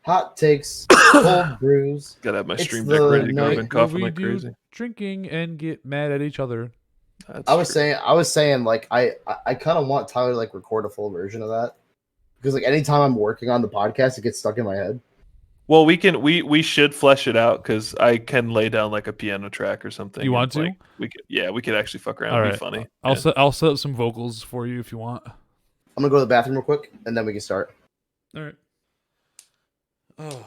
Hot takes, cold brews. Gotta have my It's stream deck the ready to go. I've night been Where coughing we like do crazy. drinking and get mad at each other. That's I was true. saying, like I kind of want Tyler to like record a full version of that because like anytime I'm working on the podcast, it gets stuck in my head. Well, we should flesh it out because I can lay down like a piano track or something. You want to? Like, we could actually fuck around. All It'd right, be funny. I'll set up some vocals for you if you want. I'm gonna go to the bathroom real quick and then we can start. All right. Oh,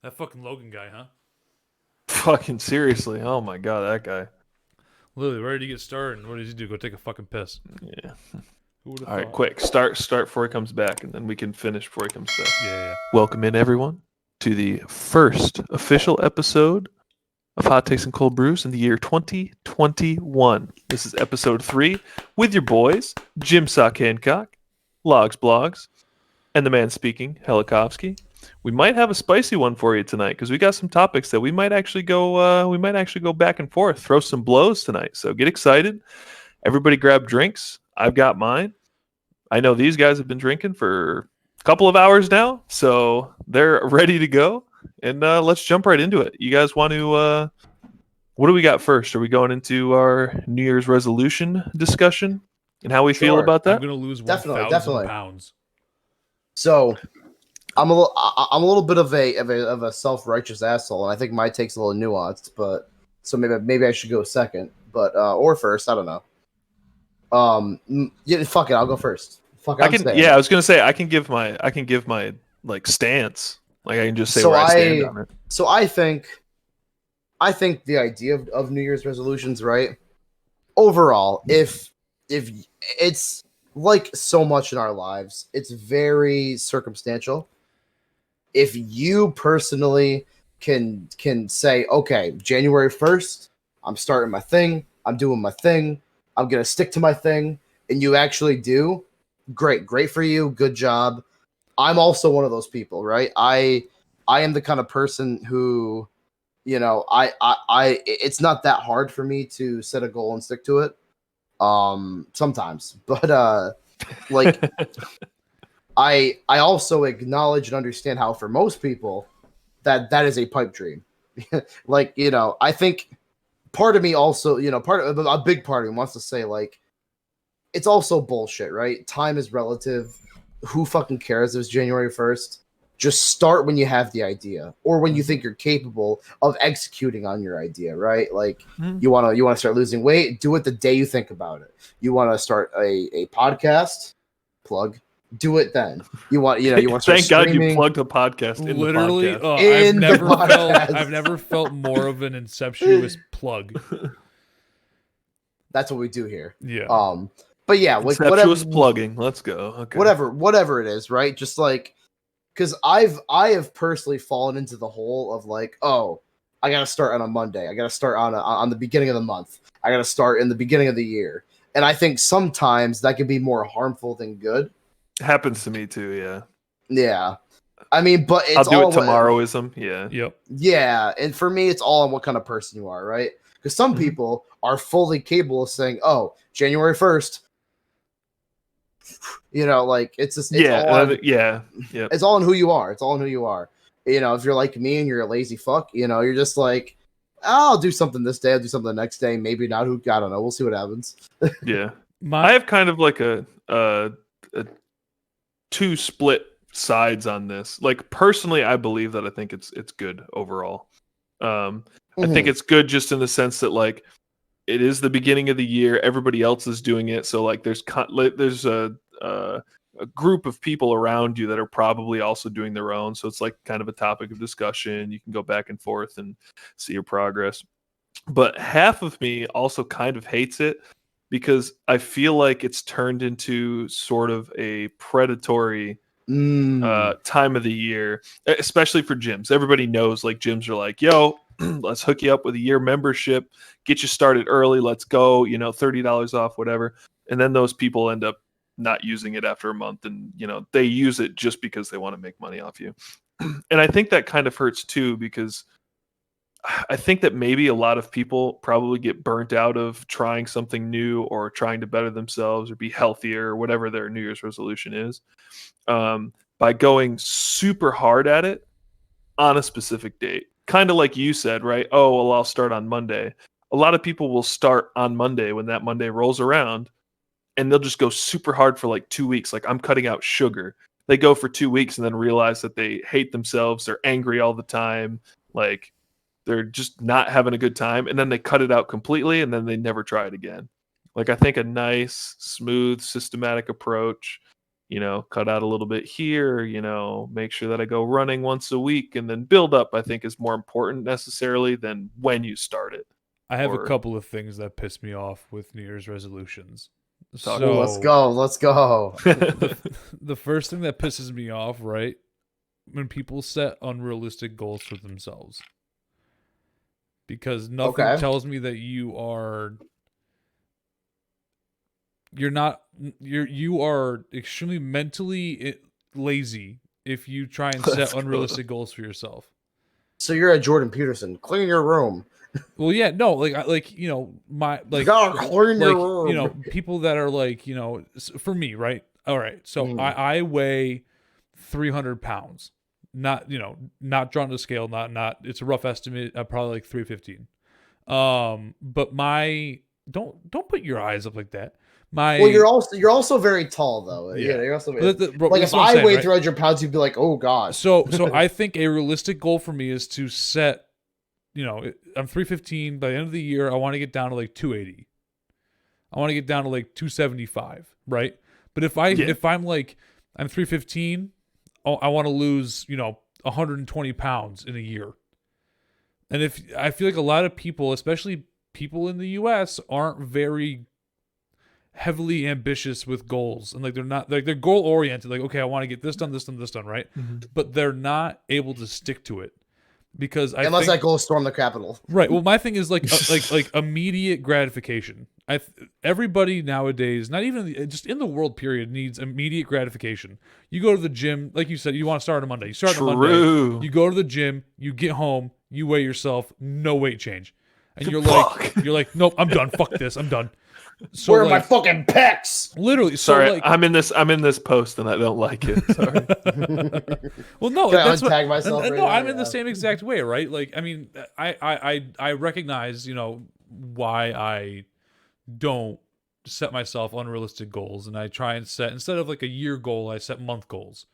that fucking Logan guy, huh? Fucking seriously. Oh my god, that guy. Literally ready to get started. What does he do? Go take a fucking piss. Yeah. Who would've All right, thought? quick. Start before he comes back, and then we can finish before he comes back. Yeah. Welcome in, everyone, to the first official episode of Hot Takes and Cold Brews in the year 2021. This is episode 3 with your boys, Jim Sock Hancock, Logs Blogs, and the man speaking, Helikovsky. We might have a spicy one for you tonight because we got some topics that we might actually go back and forth, throw some blows tonight. So get excited. Everybody grab drinks. I've got mine. I know these guys have been drinking for a couple of hours now, so they're ready to go. And let's jump right into it. You guys want to? What do we got first? Are we going into our New Year's resolution discussion and how we feel Sure. about that? I'm gonna lose Definitely, 1,000 pounds. So I'm a little bit of a self-righteous asshole, and I think my take's a little nuanced, but so maybe I should go second, but or first, I don't know. Yeah, fuck it, I'll go first. Fuck, I was gonna say I can give my like stance. Like I can just say So where I stand on it. So I think the idea of New Year's resolutions, right? Overall, if it's like so much in our lives, it's very circumstantial. If you personally can say, okay, January 1st, I'm starting my thing, I'm doing my thing, I'm gonna stick to my thing, and you actually do, great for you, good job. I'm also one of those people, right? I am the kind of person who, you know, it's not that hard for me to set a goal and stick to it. Sometimes, but like I also acknowledge and understand how for most people that is a pipe dream. Like, you know, I think part of me also, you know, a big part of me wants to say like it's also bullshit, right? Time is relative. Who fucking cares if it's January 1st? Just start when you have the idea or when you think you're capable of executing on your idea, right? Like you want to start losing weight, do it the day you think about it. You want to start a podcast, plug, do it then. You want to start Thank God streaming. you plugged a podcast in Literally, the podcast. I've never felt more of an incestuous plug. That's what we do here. Yeah. But yeah, like Conceptuous plugging. Let's go. Okay. Whatever it is, right? Just like, because I have personally fallen into the hole of like, oh, I gotta start on a Monday. I gotta start on the beginning of the month. I gotta start in the beginning of the year. And I think sometimes that can be more harmful than good. Happens to me too. Yeah. Yeah. I mean, but it's I'll do all it tomorrowism. Yeah. Yep. Yeah, and for me, it's all on what kind of person you are, right? Because some people are fully capable of saying, "Oh, January 1st." You know, like it's just It's all on who you are. It's all on who you are. You know, if you're like me and you're a lazy fuck, you know, you're just like, I'll do something this day, I'll do something the next day, maybe not. Who I don't know. We'll see what happens. Yeah. I have kind of like a two split sides on this. Like personally, I believe that I think it's good overall. I think it's good just in the sense that like it is the beginning of the year, everybody else is doing it, so like there's a group of people around you that are probably also doing their own, so it's like kind of a topic of discussion. You can go back and forth and see your progress. But half of me also kind of hates it because I feel like it's turned into sort of a predatory time of the year, especially for gyms. Everybody knows like gyms are like, yo, let's hook you up with a year membership, get you started early, let's go, you know, $30 off, whatever. And then those people end up not using it after a month, and you know, they use it just because they want to make money off you. And I think that kind of hurts too, because I think that maybe a lot of people probably get burnt out of trying something new or trying to better themselves or be healthier or whatever their New Year's resolution is, by by going super hard at it on a specific date. Kind of like you said, right? Oh, well, I'll start on Monday. A lot of people will start on Monday when that Monday rolls around, and they'll just go super hard for like 2 weeks. Like, I'm cutting out sugar. They go for 2 weeks and then realize that they hate themselves. They're angry all the time. Like, they're just not having a good time. And then they cut it out completely, and then they never try it again. Like, I think a nice, smooth, systematic approach, cut out a little bit here, make sure that I go running once a week and then build up, I think is more important necessarily than when you start it. I have a couple of things that piss me off with New Year's resolutions. So let's go. The first thing that pisses me off, right? When people set unrealistic goals for themselves. Because nothing tells me that you are extremely mentally lazy if you try and set unrealistic goals for yourself. So you're at Jordan Peterson. Clean your room. Well, yeah, no, you gotta clean your room. People that are for me, right? All right, so I weigh 300 pounds. Not drawn to scale. Not. It's a rough estimate. I'm probably like 315. But don't put your eyes up like that. Well, you're also very tall though. Yeah, you're also if I weighed 300 pounds, you'd be like, oh god. So I think a realistic goal for me is to set. I'm 315. By the end of the year, I want to get down to like 280. I want to get down to like 275, right? But if I'm like I'm 315, I want to lose 120 pounds in a year. And if I feel like a lot of people, especially people in the U.S., aren't very heavily ambitious with goals, and they're not they're goal oriented. Like, okay, I want to get this done, this done, this done, right? Mm-hmm. But they're not able to stick to it because unless that goal is storm the Capitol, right? Well, my thing is like immediate gratification. Everybody nowadays, not even just in the world period, needs immediate gratification. You go to the gym, like you said, you want to start on Monday. You start on Monday. You go to the gym. You get home. You weigh yourself. No weight change, and you're like, nope, I'm done. Fuck this. I'm done. So where are my fucking pecs? Literally. Sorry, I'm in this post and I don't like it. Sorry. Well, no, that's tag myself. No, I'm in the same exact way, right? Like, I mean, I recognize, why I don't set myself unrealistic goals, and I try and set, instead of like a year goal, I set month goals.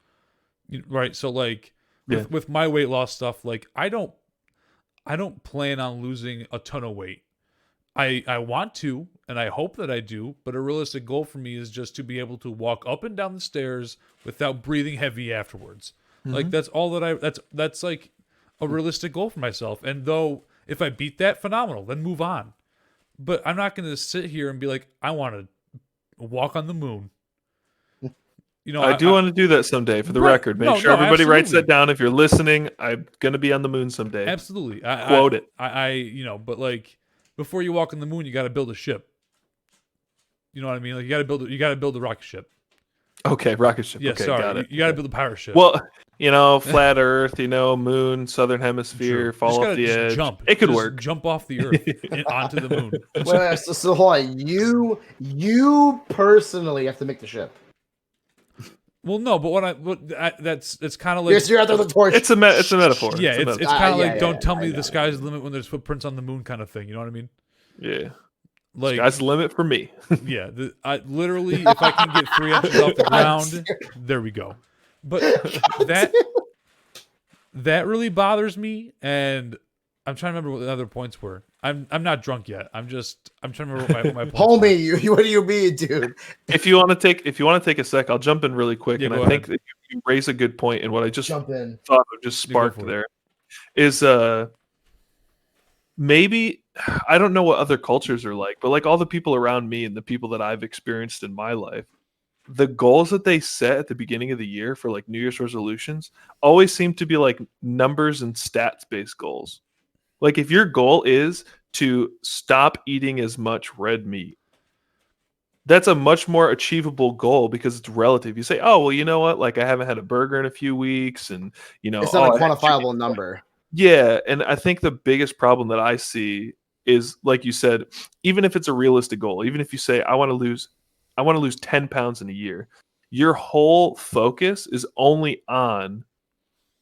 Right? So like with my weight loss stuff, like I don't plan on losing a ton of weight. I want to, and I hope that I do, but a realistic goal for me is just to be able to walk up and down the stairs without breathing heavy afterwards. Mm-hmm. Like that's all that that's like a realistic goal for myself. And though if I beat that, phenomenal, then move on. But I'm not going to sit here and be like, I want to walk on the moon. I do want to do that someday, for the record. Make sure everybody writes that down. If you're listening, I'm going to be on the moon someday. Absolutely. Quote it. But like, before you walk on the moon, you got to build a ship. You know what I mean? Like you got to build a rocket ship. Okay, rocket ship. Yeah, okay, sorry. got it. You got to build a pirate ship. Well, flat Earth, moon, southern hemisphere, fall off the edge. Jump. It could work. Jump off the Earth and onto the moon. Wait, so hold on. You personally have to make the ship. Well, no, but it's kind of like you're out there with the torch. It's a metaphor. Yeah, it's kind of like don't tell me the sky's the limit when there's footprints on the moon kind of thing. You know what I mean? Yeah. Like sky's the limit for me. Yeah, I literally, if I can get 3 inches off the ground, there we go. But that really bothers me, and I'm trying to remember what the other points were. I'm not drunk yet. I'm trying to remember what my points were. Homie, what do you mean, dude? If you want to take a sec, I'll jump in really quick, and I ahead. think that you raise a good point, and what I just thought of just sparked there is maybe, I don't know what other cultures are like, but like all the people around me and the people that I've experienced in my life, the goals that they set at the beginning of the year for like New Year's resolutions always seem to be like numbers and stats based goals. Like if your goal is to stop eating as much red meat, that's a much more achievable goal because it's relative. You say, oh, well, you know what? Like I haven't had a burger in a few weeks, and it's not a quantifiable number. Yeah. And I think the biggest problem that I see is, like you said, even if it's a realistic goal, even if you say, I want to lose 10 pounds in a year, your whole focus is only on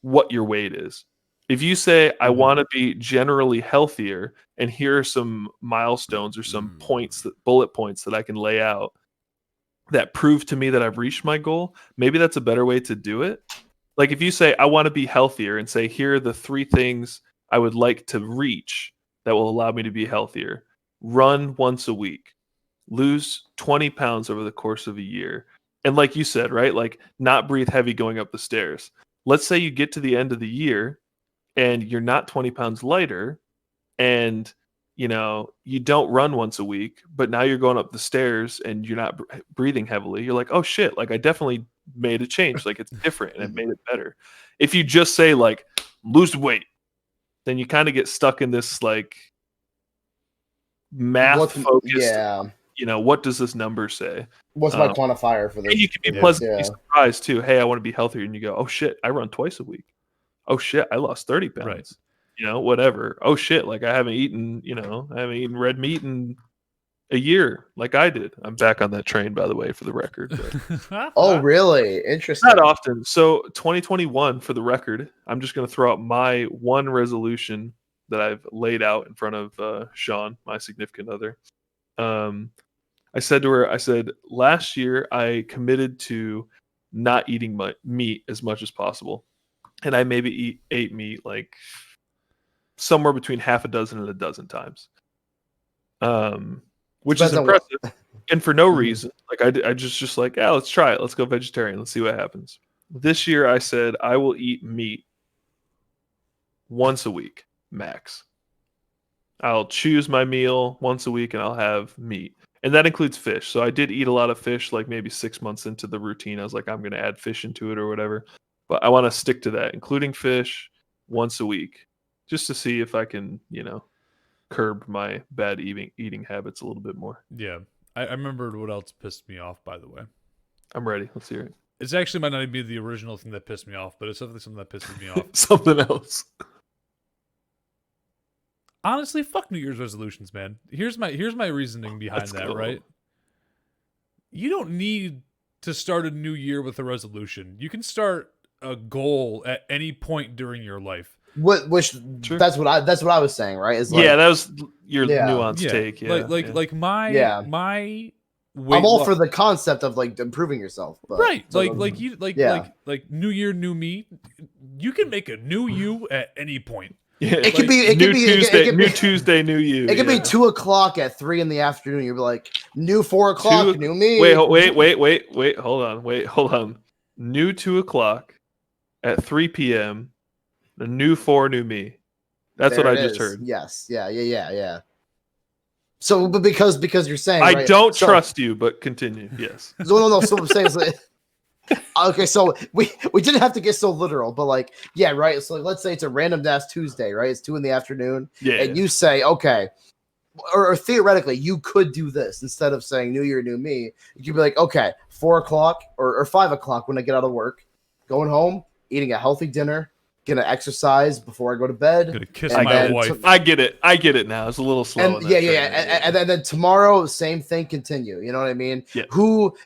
what your weight is. If you say, I want to be generally healthier, and here are some milestones or some bullet points that I can lay out that prove to me that I've reached my goal, maybe that's a better way to do it. Like if you say, I want to be healthier, and say, here are the 3 things I would like to reach that will allow me to be healthier. Run once a week, lose 20 pounds over the course of a year. And like you said, right? Like not breathe heavy going up the stairs. Let's say you get to the end of the year and you're not 20 pounds lighter, and you don't run once a week, but now you're going up the stairs and you're not breathing heavily. You're like, oh shit, like I definitely made a change. Like it's different and it made it better. If you just say like lose weight, then you kind of get stuck in this like math focused. What does this number say? What's my quantifier for this? And you can be pleasantly surprised too. Hey, I want to be healthier, and you go, oh shit, I run twice a week. Oh shit, I lost 30 pounds. Right. Whatever. Oh shit, like I haven't eaten red meat in a year like I did. I'm back on that train, by the way, for the record. Oh, really? Interesting. Not often. So 2021, for the record, I'm just going to throw out my one resolution that I've laid out in front of Sean, my significant other. I said to her, last year I committed to not eating meat as much as possible. And I maybe ate meat like somewhere between half a dozen and a dozen times, which is impressive. And for no reason. Like I just like, yeah, let's try it. Let's go vegetarian. Let's see what happens. This year I said I will eat meat once a week, max. I'll choose my meal once a week and I'll have meat. And that includes fish. So I did eat a lot of fish, like maybe 6 months into the routine. I was like, I'm going to add fish into it or whatever. But I want to stick to that, including fish once a week, just to see if I can, curb my bad eating habits a little bit more. Yeah. I remembered what else pissed me off, by the way. I'm ready. Let's hear it. It's actually might not be the original thing that pissed me off, but it's definitely something that pisses me off. Something else. Honestly, fuck New Year's resolutions, man. Here's my reasoning behind that, right? You don't need to start a new year with a resolution. You can start a goal at any point during your life. That's what I was saying, right? Is that was your nuanced take. Yeah. My I'm all for the concept of like improving yourself, but right? Like New Year, new me. You can make a new you at any point. Yeah, it could be new Tuesday, new you. It could be 2:00 at 3 in the afternoon. You'd be like, new 4:00, new me. Wait, hold on. New 2:00 at 3 p.m. The new 4, new me. That's what I just heard. Yes, yeah. So, but because you're saying I don't trust you, but continue. Yes. No. So I'm saying. Okay, so we didn't have to get so literal, but like, yeah, right. So let's say it's a random ass Tuesday, right? It's 2 p.m. And you say, okay, or theoretically, you could do this instead of saying New Year, new me. You could be like, okay, 4:00 or 5:00 when I get out of work, going home, eating a healthy dinner, gonna exercise before I go to bed. Gonna kiss my wife. I get it now. It's a little slow. And then tomorrow, same thing. Continue. You know what I mean? Yeah.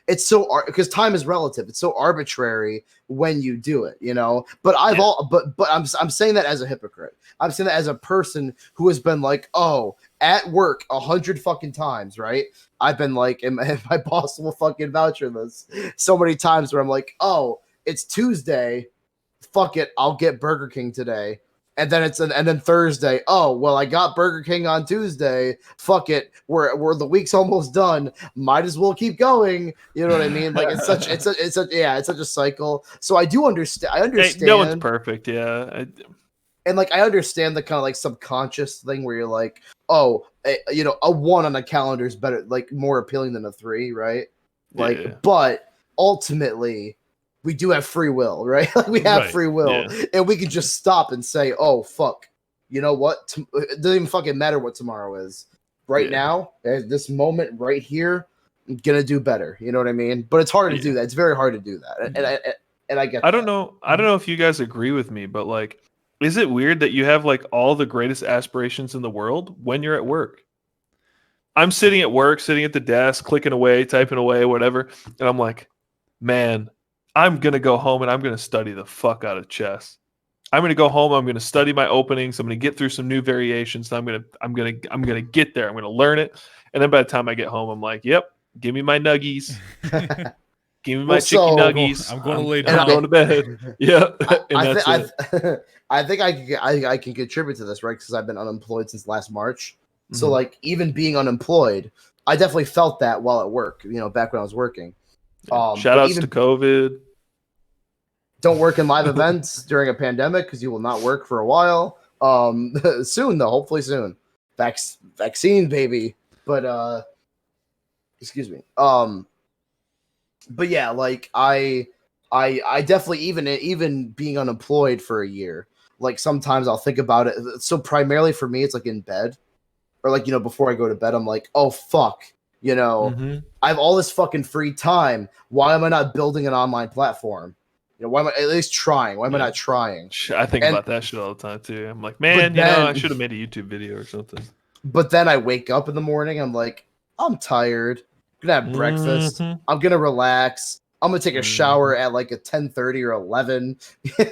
It's so because time is relative. It's so arbitrary when you do it. But I'm saying that as a hypocrite. I'm saying that as a person who has been like, at work 100 fucking times, right? I've been like, and my boss will fucking vouch for this so many times where I'm like, it's Tuesday. Fuck it, I'll get Burger King today. And then Thursday, I got Burger King on Tuesday. Fuck it, we're the week's almost done. Might as well keep going. You know what I mean? Like it's such a cycle. So I do understand. I understand. No one's perfect, yeah. And like I understand the kind of like subconscious thing where you're like, a 1 on a calendar is better, like more appealing than a 3, right? Like, but ultimately, we do have free will, right? We have free will, and we can just stop and say, "Oh fuck, you know what? It doesn't even fucking matter what tomorrow is. Right now, at this moment, right here, I'm gonna do better." You know what I mean? But it's hard to do that. It's very hard to do that, and I get. I don't know if you guys agree with me, but like, is it weird that you have like all the greatest aspirations in the world when you're at work? I'm sitting at work, sitting at the desk, clicking away, typing away, whatever, and I'm like, man, I'm going to go home and I'm going to study the fuck out of chess. I'm going to go home. I'm going to study my openings. I'm going to get through some new variations. I'm going to get there. I'm going to learn it. And then by the time I get home, I'm like, yep, give me my nuggies. Give me my chicken nuggies. I'm going to lay down. I'm going to bed. Yeah. And I think I can contribute to this, right? Because I've been unemployed since last March. So like even being unemployed, I definitely felt that while at work, back when I was working. Shout outs to COVID. Don't work in live events during a pandemic because you will not work for a while. Soon though, hopefully soon. Vaccine, baby. But excuse me. But yeah, like I definitely even being unemployed for a year, like sometimes I'll think about it. So primarily for me, it's like in bed or like, before I go to bed, I'm like, oh fuck, I have all this fucking free time. Why am I not building an online platform? Why am I at least trying? Why am I not trying? I think about that shit all the time too. I'm like, man, I should have made a YouTube video or something. But then I wake up in the morning, I'm like, I'm tired. I'm gonna have breakfast. I'm gonna relax. I'm gonna take a shower at like a 10:30 or 11.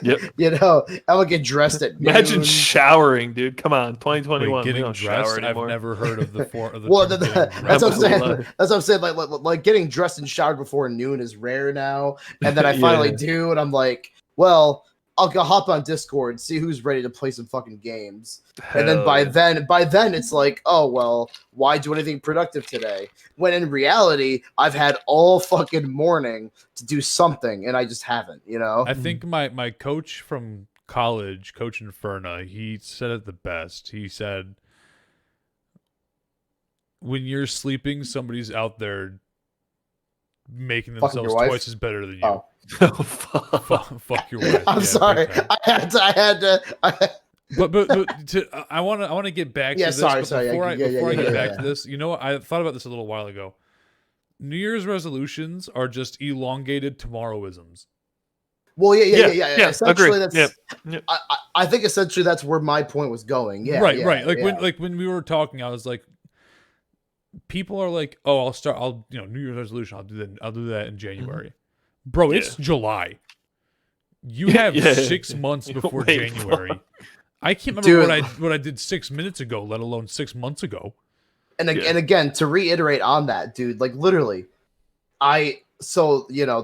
Yep. I'm gonna get dressed at noon. Imagine showering, dude. Come on, 2021. Getting we don't dressed. shower anymore. I've never heard of the term that's what I'm saying. That's what I'm saying. Like getting dressed and showered before noon is rare now. And then I finally do, and I'm like, well, I'll go hop on Discord and see who's ready to play some fucking games. And then by then it's like, oh well, why do anything productive today? When in reality, I've had all fucking morning to do something, and I just haven't. I think my coach from college, Coach Inferna, he said it the best. He said, when you're sleeping, somebody's out there making themselves twice as better than you. Oh. Fuck your wife. I'm sorry. I had to. But I want to get back to this. Sorry. Before I get back to this, I thought about this a little while ago. New Year's resolutions are just elongated tomorrowisms. Well, yeah. Essentially, agree. that's. Yep. I think essentially that's where my point was going. Yeah, right. When we were talking, I was like, people are like, oh, New Year's resolution. I'll do that in January. Bro, it's July. You have 6 months before January. I can't remember what I did 6 minutes ago, let alone 6 months ago. And again, to reiterate on that, dude, like literally, the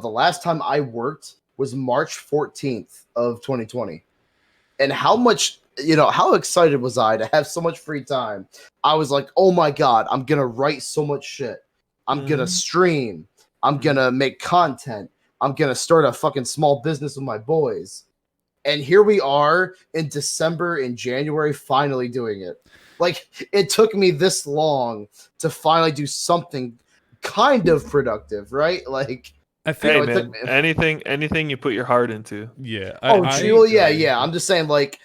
last time I worked was March 14th of 2020. And how much, how excited was I to have so much free time? I was like, oh my God, I'm going to write so much shit. I'm going to stream. I'm going to make content. I'm going to start a fucking small business with my boys. And here we are in December and January finally doing it. Like, it took me this long to finally do something kind of productive, right? Like, I think anything you put your heart into. Yeah. I'm just saying, like,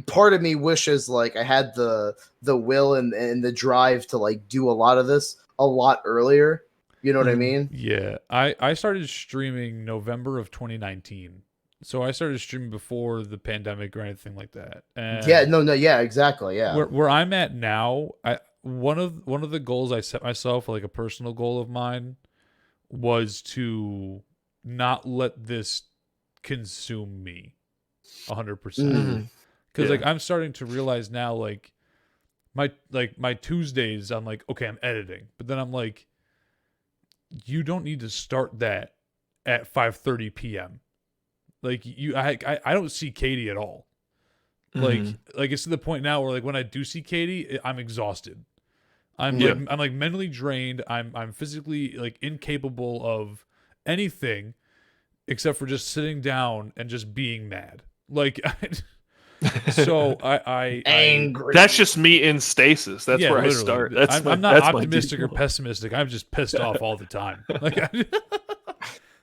part of me wishes like I had the will and the drive to like do a lot of this a lot earlier. You know what I mean? Yeah. I started streaming November of 2019. So I started streaming before the pandemic or anything like that. And exactly. Yeah. Where I'm at now, one of the goals I set myself, like a personal goal of mine, was to not let this consume me 100%. Because like I'm starting to realize now, like my Tuesdays, I'm like, okay, I'm editing, but then I'm like, you don't need to start that at 5:30 p.m. Like I don't see Katie at all. Like it's to the point now where like when I do see Katie, I'm exhausted. I'm like mentally drained. I'm physically like incapable of anything except for just sitting down and just being mad. Like so I angry. That's just me in stasis. That's where literally. I start. I'm not optimistic or pessimistic. I'm just pissed off all the time. Like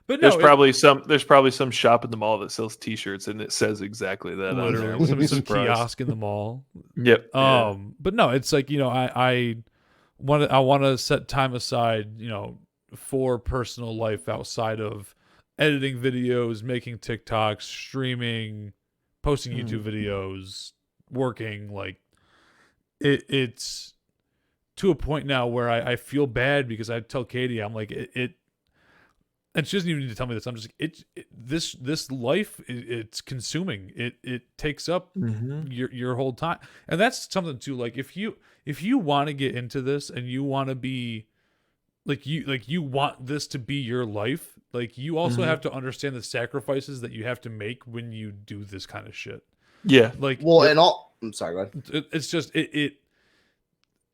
but no, there's probably some shop in the mall that sells T-shirts and it says exactly that. Literally, some kiosk in the mall. Yep. But no, it's like I want to set time aside, for personal life outside of editing videos, making TikToks, streaming, posting YouTube videos, working. Like it's to a point now where I feel bad because I tell Katie, I'm like and she doesn't even need to tell me this. I'm just this life, it's consuming. It takes up your whole time, and that's something too. Like if you want to get into this and you want to be like you want this to be your life, like you also have to understand the sacrifices that you have to make when you do this kind of shit. Yeah. Like, well, and all. I'm sorry, go ahead. It's just it.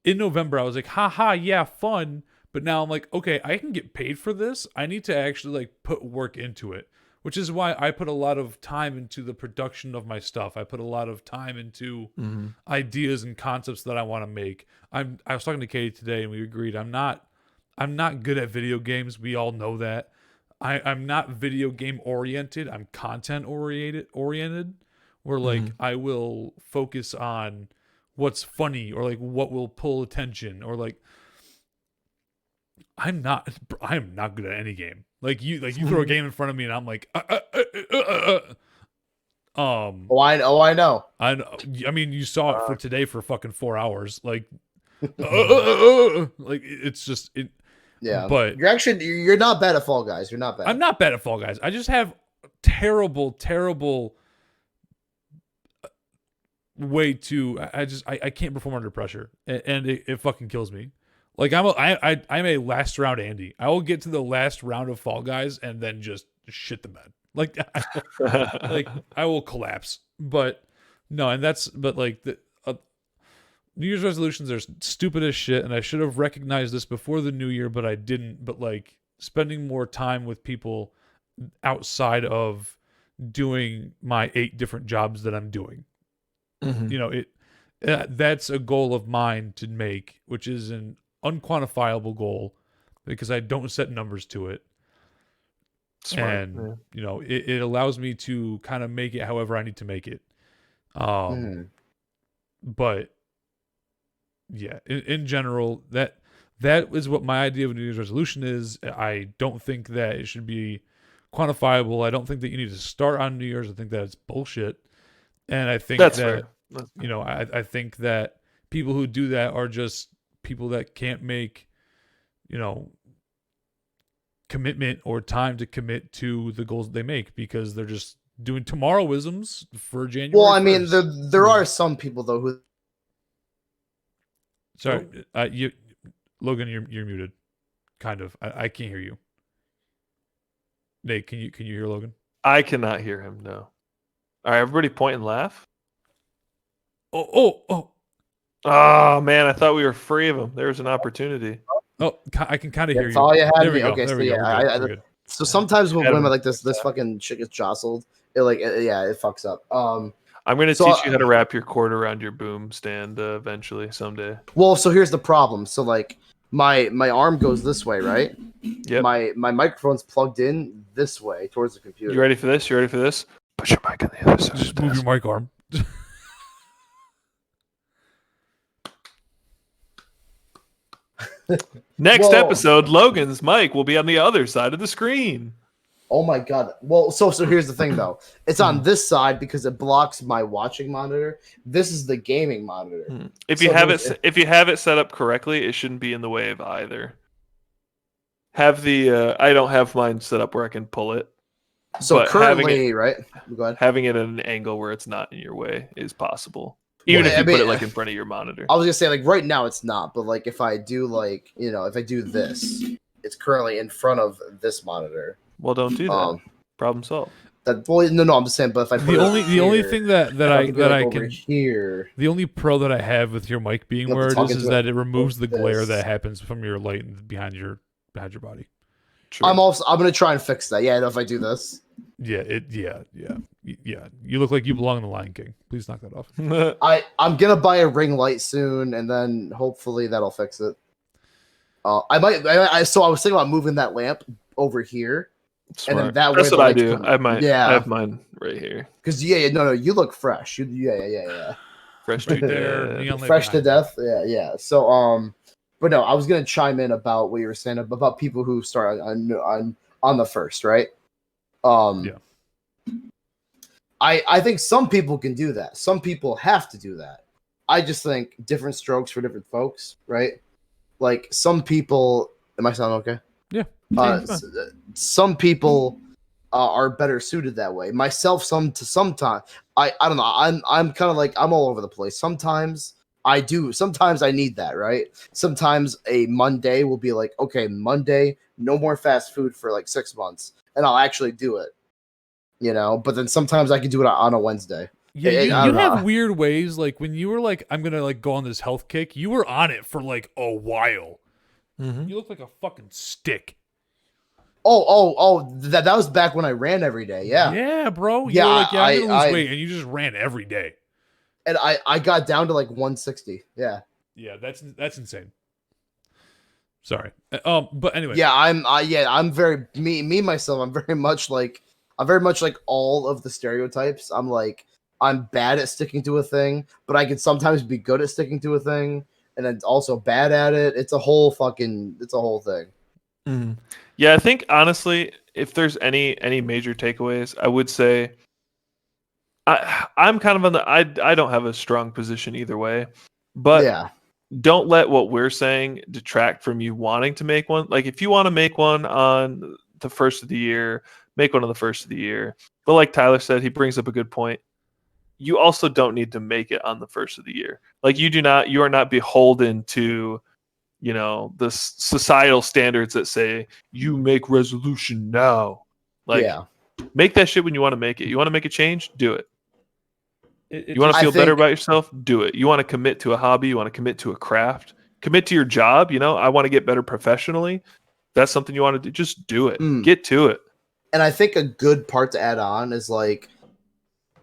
In November, I was like, haha, yeah, fun. But now I'm like, okay, I can get paid for this. I need to actually like put work into it, which is why I put a lot of time into the production of my stuff. I put a lot of time into ideas and concepts that I want to make. I was talking to Katie today, and we agreed I'm not good at video games. We all know that. I'm not video game oriented. I'm content oriented. Where like I will focus on what's funny or like what will pull attention or like. I'm not good at any game. Like you throw a game in front of me and I'm like, Oh, I know. I mean, you saw it for today for fucking 4 hours. Like, like it's just it. Yeah, but you're not bad at Fall Guys. You're not bad. I'm not bad at Fall Guys. I just have terrible way to. I can't perform under pressure, and it fucking kills me. Like I'm a last round Andy. I will get to the last round of Fall Guys and then just shit the bed. Like like I will collapse. But no, and but like the New Year's resolutions are stupid as shit, and I should have recognized this before the new year, but I didn't. But like spending more time with people outside of doing my 8 different jobs that I'm doing. You know, that's a goal of mine to make, which is an unquantifiable goal because I don't set numbers to it. Smart, and you know, it allows me to kind of make it however I need to make it. But yeah, in general, that is what my idea of a New Year's resolution is. I don't think that it should be quantifiable. I don't think that you need to start on New Year's. I think that it's bullshit. And I think that's fair. You know, I think that people who do that are just people that can't make, you know, commitment or time to commit to the goals that they make because they're just doing tomorrowisms for January. Well, I mean, there are some people though who. Sorry, Logan, you're muted. Kind of. I can't hear you. Nate, can you hear Logan? I cannot hear him. No. All right, everybody point and laugh. Oh, man, I thought we were free of him. There was an opportunity. Oh, I can kind of hear you. That's all you had. There we go. Okay, there so we yeah, go. So sometimes when women like this fucking shit gets jostled, it fucks up. I'm gonna teach you how to wrap your cord around your boom stand eventually someday. Well, so here's the problem. So like my arm goes this way, right? Yep. My microphone's plugged in this way towards the computer. You ready for this? Put your mic on the other side. Just move your mic arm. Next episode, Logan's mic will be on the other side of the screen. Oh my god. Well, so here's the thing though. It's on this side because it blocks my watching monitor. This is the gaming monitor. If you have it set up correctly, it shouldn't be in the way of either. Have the I don't have mine set up where I can pull it. So currently, right? Go ahead. Having it at an angle where it's not in your way is possible. Even if you put it like in front of your monitor. I was gonna say like right now it's not, but like if I do if I do this, it's currently in front of this monitor. Well, don't do that. Problem solved. No, I'm just saying. But if I put the only thing that I can here, the only pro that I have with your mic being where it is that it removes the glare that happens from your light behind your body. True. I'm gonna try and fix that. Yeah, if I do this. Yeah. You look like you belong in the Lion King. Please knock that off. I'm gonna buy a ring light soon, and then hopefully that'll fix it. I might. So I was thinking about moving that lamp over here. Smart. And then that That's way what I do. I have mine right here. Because no, you look fresh. Yeah. Fresh to death. Fresh to death. Yeah. So but no, I was gonna chime in about what you were saying about people who start on the first, right? Yeah. I think some people can do that. Some people have to do that. I just think different strokes for different folks, right? Like some people. Am I sounding okay? Yeah. Uh, Yeah, s- some people are better suited that way. Myself, sometimes I don't know. I'm kind of like I'm all over the place. Sometimes I do. Sometimes I need that. Right. Sometimes a Monday will be like, okay, Monday, no more fast food for like 6 months, and I'll actually do it. But then sometimes I can do it on a Wednesday. Yeah, you I you don't have know. weird ways. Like when you were like, I'm gonna like go on this health kick. You were on it for like a while. Mm-hmm. You look like a fucking stick. Oh, that was back when I ran every day. Yeah. Yeah, bro. You Yeah, were like, yeah, I'm I gonna lose I weight, and you just ran every day. and I got down to like 160. Yeah. Yeah, that's insane. Sorry. But anyway, Yeah, I'm very me myself. I'm very much like all of the stereotypes. I'm bad at sticking to a thing, but I can sometimes be good at sticking to a thing, and then also bad at it. It's a whole thing. Mm. Yeah, I think honestly, if there's any major takeaways, I would say I'm kind of on the I don't have a strong position either way, but Yeah. don't let what we're saying detract from you wanting to make one. Like if you want to make one on the first of the year, make one on the first of the year. But like Tyler said, he brings up a good point. You also don't need to make it on the first of the year. Like you are not beholden to the societal standards that say you make resolution now. Like Yeah. make that shit when you want to make it. You want to make a change, do it. it You want to just I feel better think about yourself, do it. You want to commit to a hobby, you want to commit to a craft, commit to your job. I want to get better professionally. That's something you want to do. Just do it. mm, Get to it. and I think a good part to add on is like,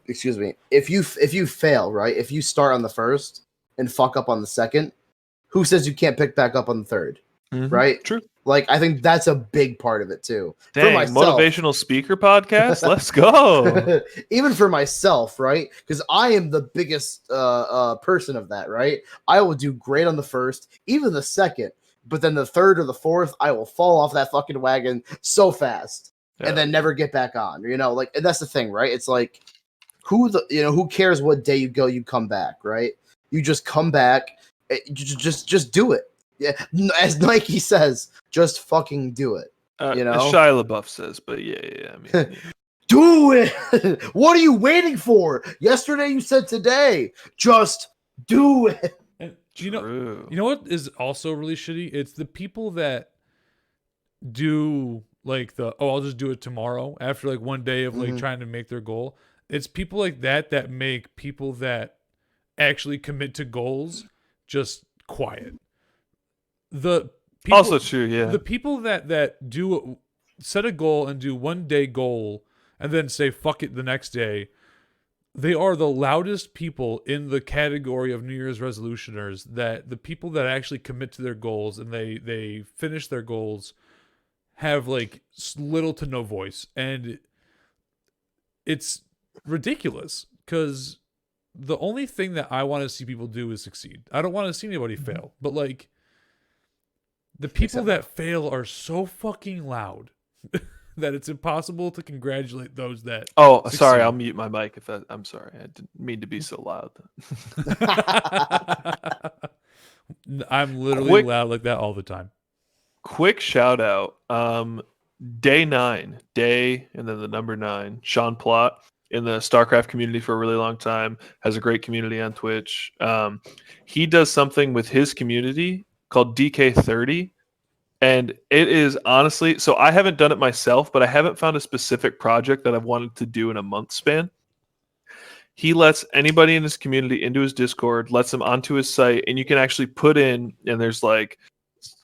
excuse me, if you fail, right? If you start on the first and fuck up on the second, who says you can't pick back up on the third? Mm-hmm. Right? True. Like I think that's a big part of it too. For Dang, myself, motivational speaker podcast. Let's go. even for myself, right? Because I am the biggest person of that, right? I will do great on the first, even the second, but then the third or the fourth, I will fall off that fucking wagon so fast and Yeah. then never get back on. Like, and that's the thing, right? It's like who cares what day you go, you come back, right? You just come back, just do it. Yeah, as Nike says, just fucking do it. As Shia LaBeouf says, but yeah. I mean, yeah. Do it. What are you waiting for? Yesterday you said today. Just do it. and True. you know what is also really shitty? It's the people that do like I'll just do it tomorrow after like one day of like Mhm. trying to make their goal. It's people like that make people that actually commit to goals just quiet. The people, Also true, yeah. the people that do set a goal and do 1 day goal and then say fuck it the next day, they are the loudest people in the category of New Year's resolutioners. That the people that actually commit to their goals and they finish their goals have like little to no voice, and it's ridiculous because the only thing that I want to see people do is succeed. I don't want to see anybody fail, but like the people that fail are so fucking loud that it's impossible to congratulate those that Oh, succeed. sorry, I'll mute my mic I'm sorry. I didn't mean to be so loud. I'm literally Quick loud like that all the time. quick shout out. Day 9, day and then the number 9, Sean Plott in the StarCraft community for a really long time, has a great community on Twitch. He does something with his community called DK30. And it is honestly, so I haven't done it myself, but I haven't found a specific project that I've wanted to do in a month span. He lets anybody in his community into his Discord, lets them onto his site, and you can actually put in, and there's like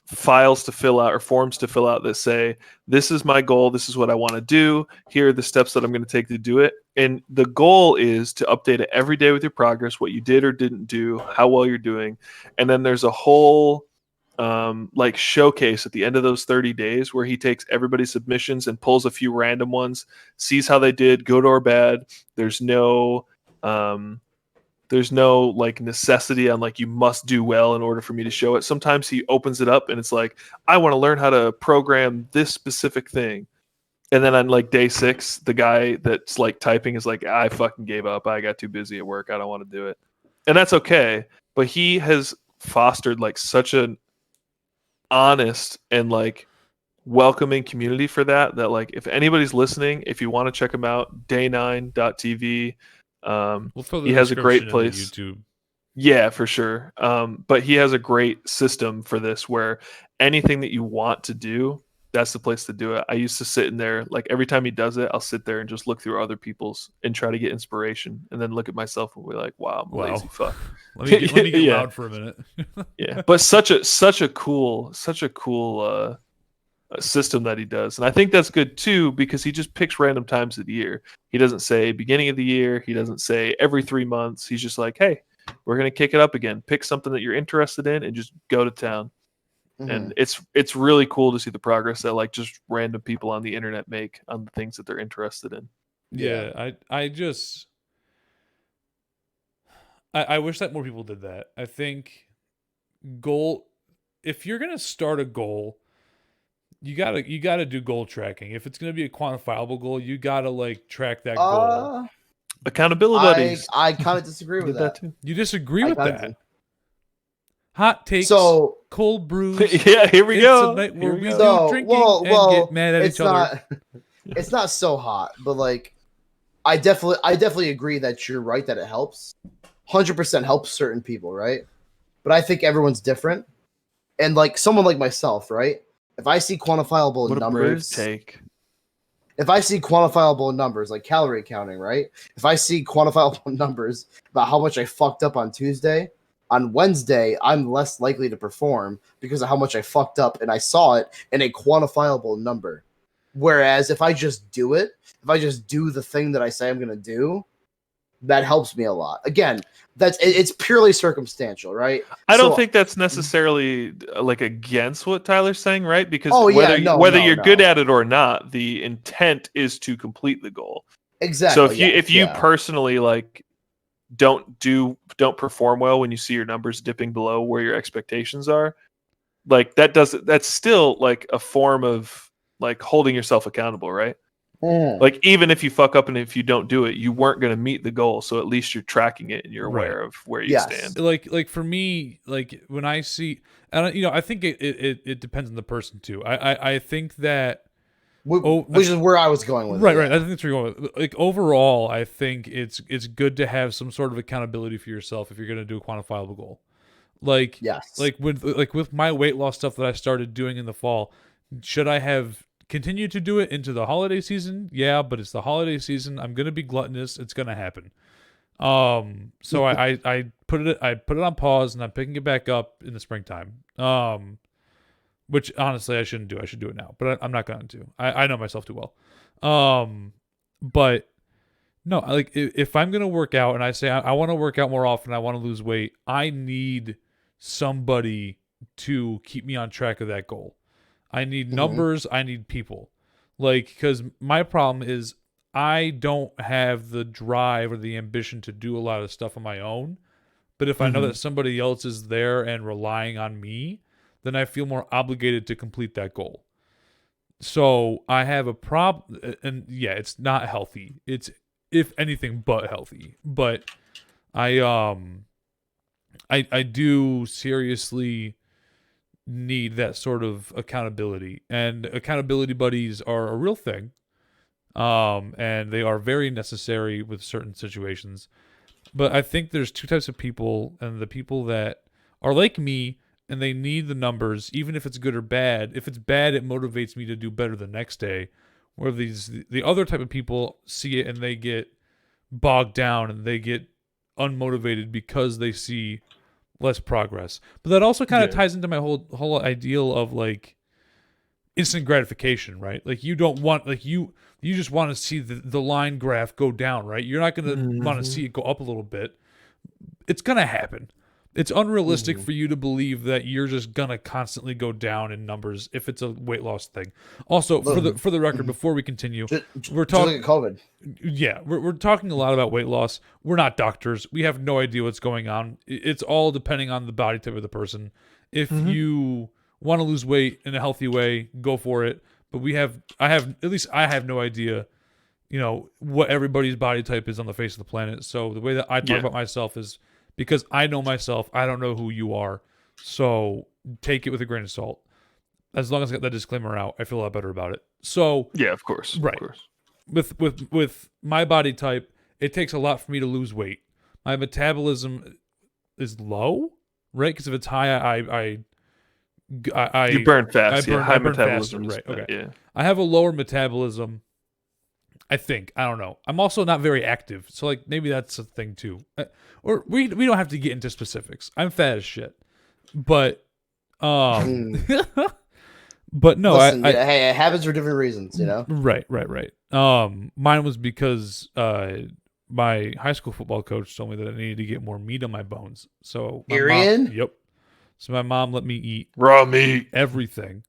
files to fill out or forms to fill out that say, this is my goal, this is what I want to do, here are the steps that I'm going to take to do it. And the goal is to update it every day with your progress, what you did or didn't do, how well you're doing. And then there's a whole like showcase at the end of those 30 days where he takes everybody's submissions and pulls a few random ones, sees how they did, good or bad. There's no like necessity on like you must do well in order for me to show it. Sometimes he opens it up and it's like, I want to learn how to program this specific thing. And then on like day 6, the guy that's like typing is like, I fucking gave up. I got too busy at work. I don't want to do it. And that's okay. But he has fostered like such an honest and like welcoming community for that. That like if anybody's listening, if you want to check him out, day9.tv. We'll throw the He has a great description in the place. YouTube. Yeah, for sure. But he has a great system for this where anything that you want to do, that's the place to do it. I used to sit in there, like every time he does it, I'll sit there and just look through other people's and try to get inspiration and then look at myself and be like, wow, I'm a lazy fuck. Let me get Yeah. loud for a minute. Yeah. But such a cool system that he does. And I think that's good too, because he just picks random times of the year. He doesn't say beginning of the year. He doesn't say every 3 months. He's just like, hey, we're going to kick it up again. Pick something that you're interested in and just go to town. Mhm. And it's really cool to see the progress that like just random people on the internet make on the things that they're interested in. Yeah, I wish that more people did that. I think if you're gonna start a goal, you gotta do goal tracking. If it's gonna be a quantifiable goal, you gotta like track that goal. Accountability buddies. I kind of disagree with Did that. too. You disagree I with kinda that? do. Hot takes, So cold brews. Yeah, here we It's go. a night where Here we we go. do So, drinking well, and get mad at it's each other. it's not so hot, but like I definitely agree that you're right that it helps. 100% helps certain people, right? But I think everyone's different. And like someone like myself, right? If I see quantifiable What a brave numbers, take. if I see quantifiable numbers like calorie counting, right? If I see quantifiable numbers about how much I fucked up on Tuesday, on Wednesday, I'm less likely to perform because of how much I fucked up and I saw it in a quantifiable number. Whereas if I just do it, if I just do the thing that I say I'm going to do, that helps me a lot. Again, it's purely circumstantial, right? I don't So- think that's necessarily like against what Tyler's saying, right? Because Oh, yeah, whether no, you're no. good at it or not, the intent is to complete the goal. Exactly. So if you yeah. personally like don't perform well when you see your numbers dipping below where your expectations are, like that's still like a form of like holding yourself accountable, right? Mm. Like even if you fuck up and if you don't do it, you weren't going to meet the goal, so at least you're tracking it and you're aware of where you Yes. stand. Like for me, like when I see, and I think it depends on the person too. I think that which is where I was going with right. it. I think that's where you're going. Like overall, I think it's good to have some sort of accountability for yourself if you're going to do a quantifiable goal. Like Yes. like with my weight loss stuff that I started doing in the fall, should I have continued to do it into the holiday season? Yeah, but it's the holiday season. I'm gonna be gluttonous. It's gonna happen. So I put it on pause and I'm picking it back up in the springtime. Which honestly I shouldn't do. I should do it now, but I'm not going to. I know myself too well. But no, like if I'm gonna work out and I say I want to work out more often, I want to lose weight, I need somebody to keep me on track of that goal. I need numbers. I need people. Like, because my problem is I don't have the drive or the ambition to do a lot of stuff on my own. But if I know that somebody else is there and relying on me, then I feel more obligated to complete that goal. So I have a problem. And yeah, it's not healthy. It's, if anything, but healthy. But I do seriously need that sort of accountability, and accountability buddies are a real thing, and they are very necessary with certain situations. But I think there's two types of people, and the people that are like me and they need the numbers, even if it's good or bad. If it's bad, it motivates me to do better the next day. Where the other type of people see it and they get bogged down and they get unmotivated because they see less progress. But that also kind of ties into my whole ideal of like instant gratification, right? Like you don't want, like you just want to see the line graph go down, right? You're not going to want to see it go up a little bit. It's going to happen. It's unrealistic for you to believe that you're just going to constantly go down in numbers if it's a weight loss thing. Also, for the record, before we continue, we're talking COVID. Yeah, we're talking a lot about weight loss. We're not doctors. We have no idea what's going on. It's all depending on the body type of the person. If you want to lose weight in a healthy way, go for it. But I have no idea, what everybody's body type is on the face of the planet. So the way that I talk about myself is because I know myself. I don't know who you are. So take it with a grain of salt. as long as I got that disclaimer out, I feel a lot better about it. So Yeah, of course. Right. Of course. with my body type, it takes a lot for me to lose weight. My metabolism is low, right? Because if it's high, You burn I fast. Yeah, burn high I burn faster, metabolism. Is right? bad, Okay. Yeah. I have a lower metabolism. I think. I don't know. I'm also not very active, so like maybe that's a thing too. Or we don't have to get into specifics. I'm fat as shit, but but no, Listen, I hey, it happens for different reasons, right. Mine was because my high school football coach told me that I needed to get more meat on my bones. So my Arian? yep. So my mom let me eat Raw meat. everything.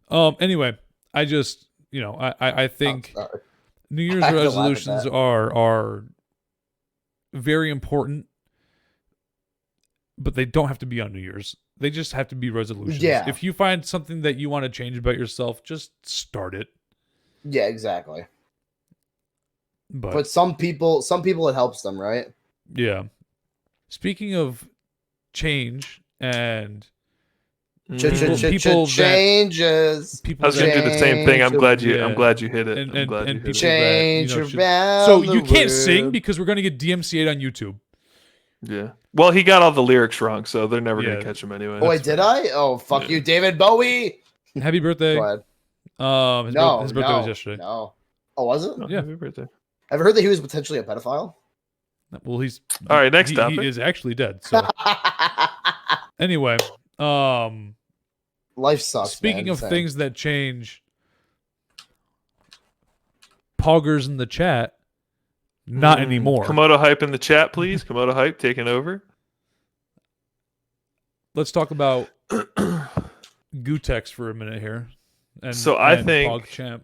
Anyway, I just I think sorry. New Year's I have to laugh at resolutions that. are very important, but they don't have to be on New Year's. They just have to be resolutions. Yeah. If you find something that you want to change about yourself, just start it. Yeah, exactly. But But some people it helps them, right? yeah. Speaking of change and Mhm. people that- Changes. people I was gonna do the same thing. I'm Change glad you. yeah. I'm glad you hit it. and I'm glad you and hit people it. Change that should, around so the you can't sing world. because we're gonna get DMCA'd on YouTube. Yeah. Well, he got all the lyrics wrong, so they're never Yeah. gonna catch him anyway. Oh, wait, did I? Oh, fuck Yeah. you, David Bowie. Happy birthday! Go ahead. His birthday was yesterday. No. Oh, was it? Oh, Yeah. happy birthday. Have you heard that he was potentially a pedophile? Well, he's All right, next he topic. is actually dead. So anyway, Life sucks. speaking man. of Same. things that change, poggers in the chat, not anymore. Komodo hype in the chat, please. Komodo hype taking over. Let's talk about Gutex for a minute here. And So I and think- POGCHAMP.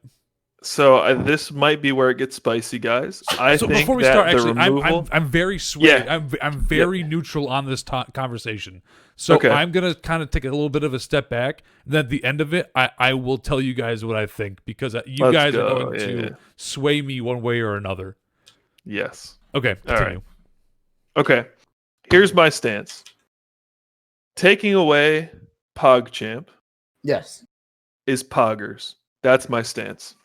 So this might be where it gets spicy, guys. I So think before we that start, the actually, removal. I'm very swayed. Yeah. I'm very neutral on this conversation. So Okay. I'm gonna kind of take a little bit of a step back. Then at the end of it, I will tell you guys what I think because you Let's guys go. are going Yeah, to yeah. sway me one way or another. Yes. Okay, All continue. right. Okay. Here's my stance. Taking away POGCHAMP Yes. is poggers. That's my stance.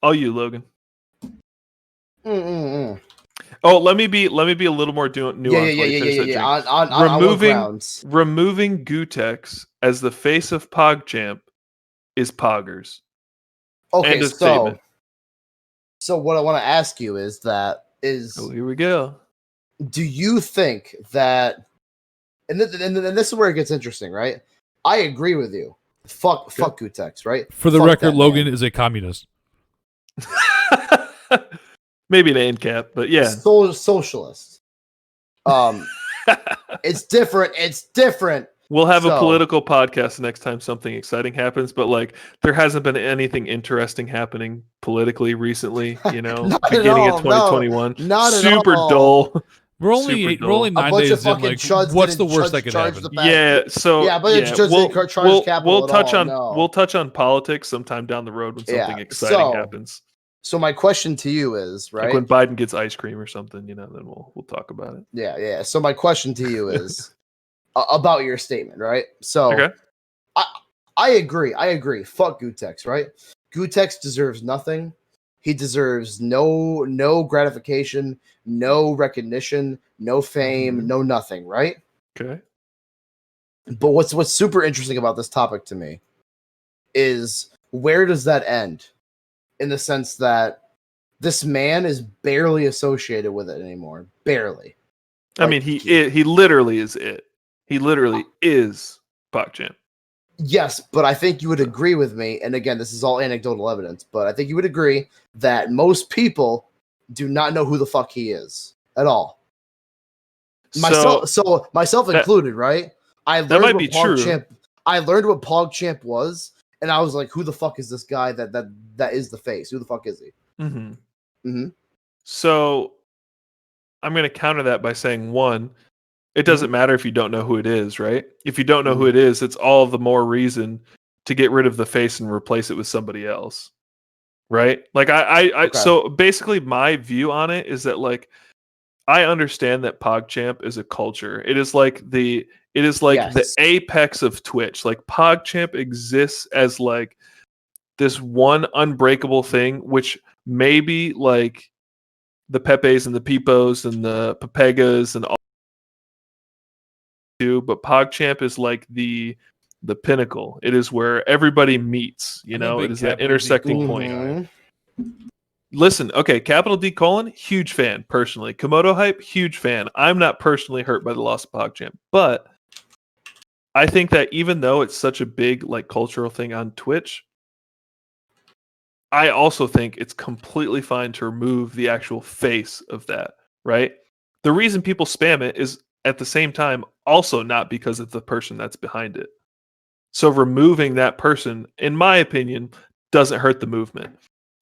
All you, Logan. Mm-mm-mm. Oh, let me be a little more nuanced. Yeah. while you finish that drink. On what Removing- grounds? Removing Gutex as the face of POGCHAMP is poggers. Okay, End of so statement. what I want to ask you is Oh, here we go. do you think that and this is where it gets interesting, right? I agree with you. Fuck Gutex, right? For the Fuck record, that Logan man. is a communist. Maybe an ANCAP, but yeah. Socialist. It's different. It's different. We'll have a So- political podcast next time something exciting happens, but like there hasn't been anything interesting happening politically recently, Not at beginning all, of no. 2021. Not at Super all. dull. We're only Super we're only dull. 9 A bunch of days in. fucking Like, chuds what's the didn't worst that could charge happen? the back. Yeah, so Yeah, but it's just charge capital we'll at touch all, on no. we'll touch on politics sometime down the road when something Yeah, exciting so- happens. So my question to you is, right? Like when Biden gets ice cream or something, then we'll talk about it. Yeah. So my question to you is about your statement, right? So Okay. I agree. Fuck Gutex, right? Gutex deserves nothing. He deserves no gratification, no recognition, no fame, Mhm. no nothing, right? Okay. But what's super interesting about this topic to me is where does that end? In the sense that this man is barely associated with it anymore. Barely. I mean, he literally is it. He literally is POGCHAMP. Yes, but I think you would agree with me, and again, this is all anecdotal evidence, but I think you would agree that most people do not know who the fuck he is at all. Myself that- included, right? I learned might what be true. POGCHAMP. I learned what POGCHAMP was, and I was like, "Who the fuck is this guy? That is the face. Who the fuck is he?" Mm-hmm. Mhm. So I'm going to counter that by saying one, it doesn't matter if you don't know who it is, right? If you don't know who it is, it's all the more reason to get rid of the face and replace it with somebody else, right? Like Okay. so basically my view on it is that like I understand that POGCHAMP is a culture. It is like It is like the Yes. apex of Twitch. Like PogChamp exists as like this one unbreakable thing, which maybe like the Pepes and the Peepos and the Papegas and all do, but PogChamp is like the pinnacle. It is where everybody meets. You I'm a know, it big is that capital D intersecting colon point. guy. Listen, okay, capital D colon, huge fan personally. Komodo hype, huge fan. I'm not personally hurt by the loss of PogChamp, but I think that even though it's such a big like cultural thing on Twitch, I also think it's completely fine to remove the actual face of that, right? The reason people spam it is at the same time also not because of the person that's behind it. So removing that person, in my opinion, doesn't hurt the movement.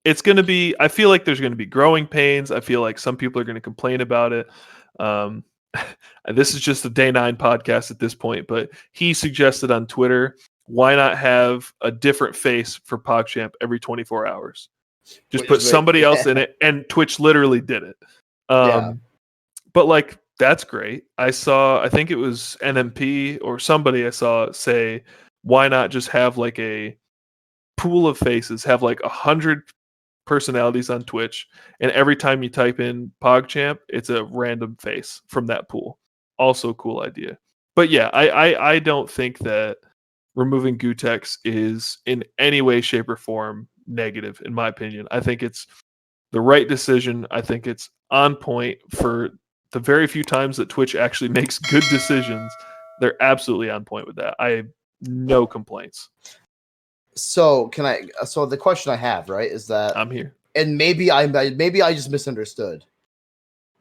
It's going to be, I feel like there's going to be growing pains. I feel like some people are going to complain about it. This is just a day 9 podcast at this point, but he suggested on Twitter, why not have a different face for PogChamp every 24 hours? Just put somebody else in it, and Twitch literally did it. Yeah. But like, that's great. I think it was NMP or somebody I saw say, why not just have like a pool of faces, have like 100 personalities on Twitch, and every time you type in PogChamp, it's a random face from that pool. Also a cool idea. But yeah, I don't think that removing Gutex is in any way, shape, or form negative, in my opinion. I think it's the right decision. I think it's on point for the very few times that Twitch actually makes good decisions. They're absolutely on point with that. I have no complaints. So so the question I have, right, is that, I'm here. and maybe I just misunderstood.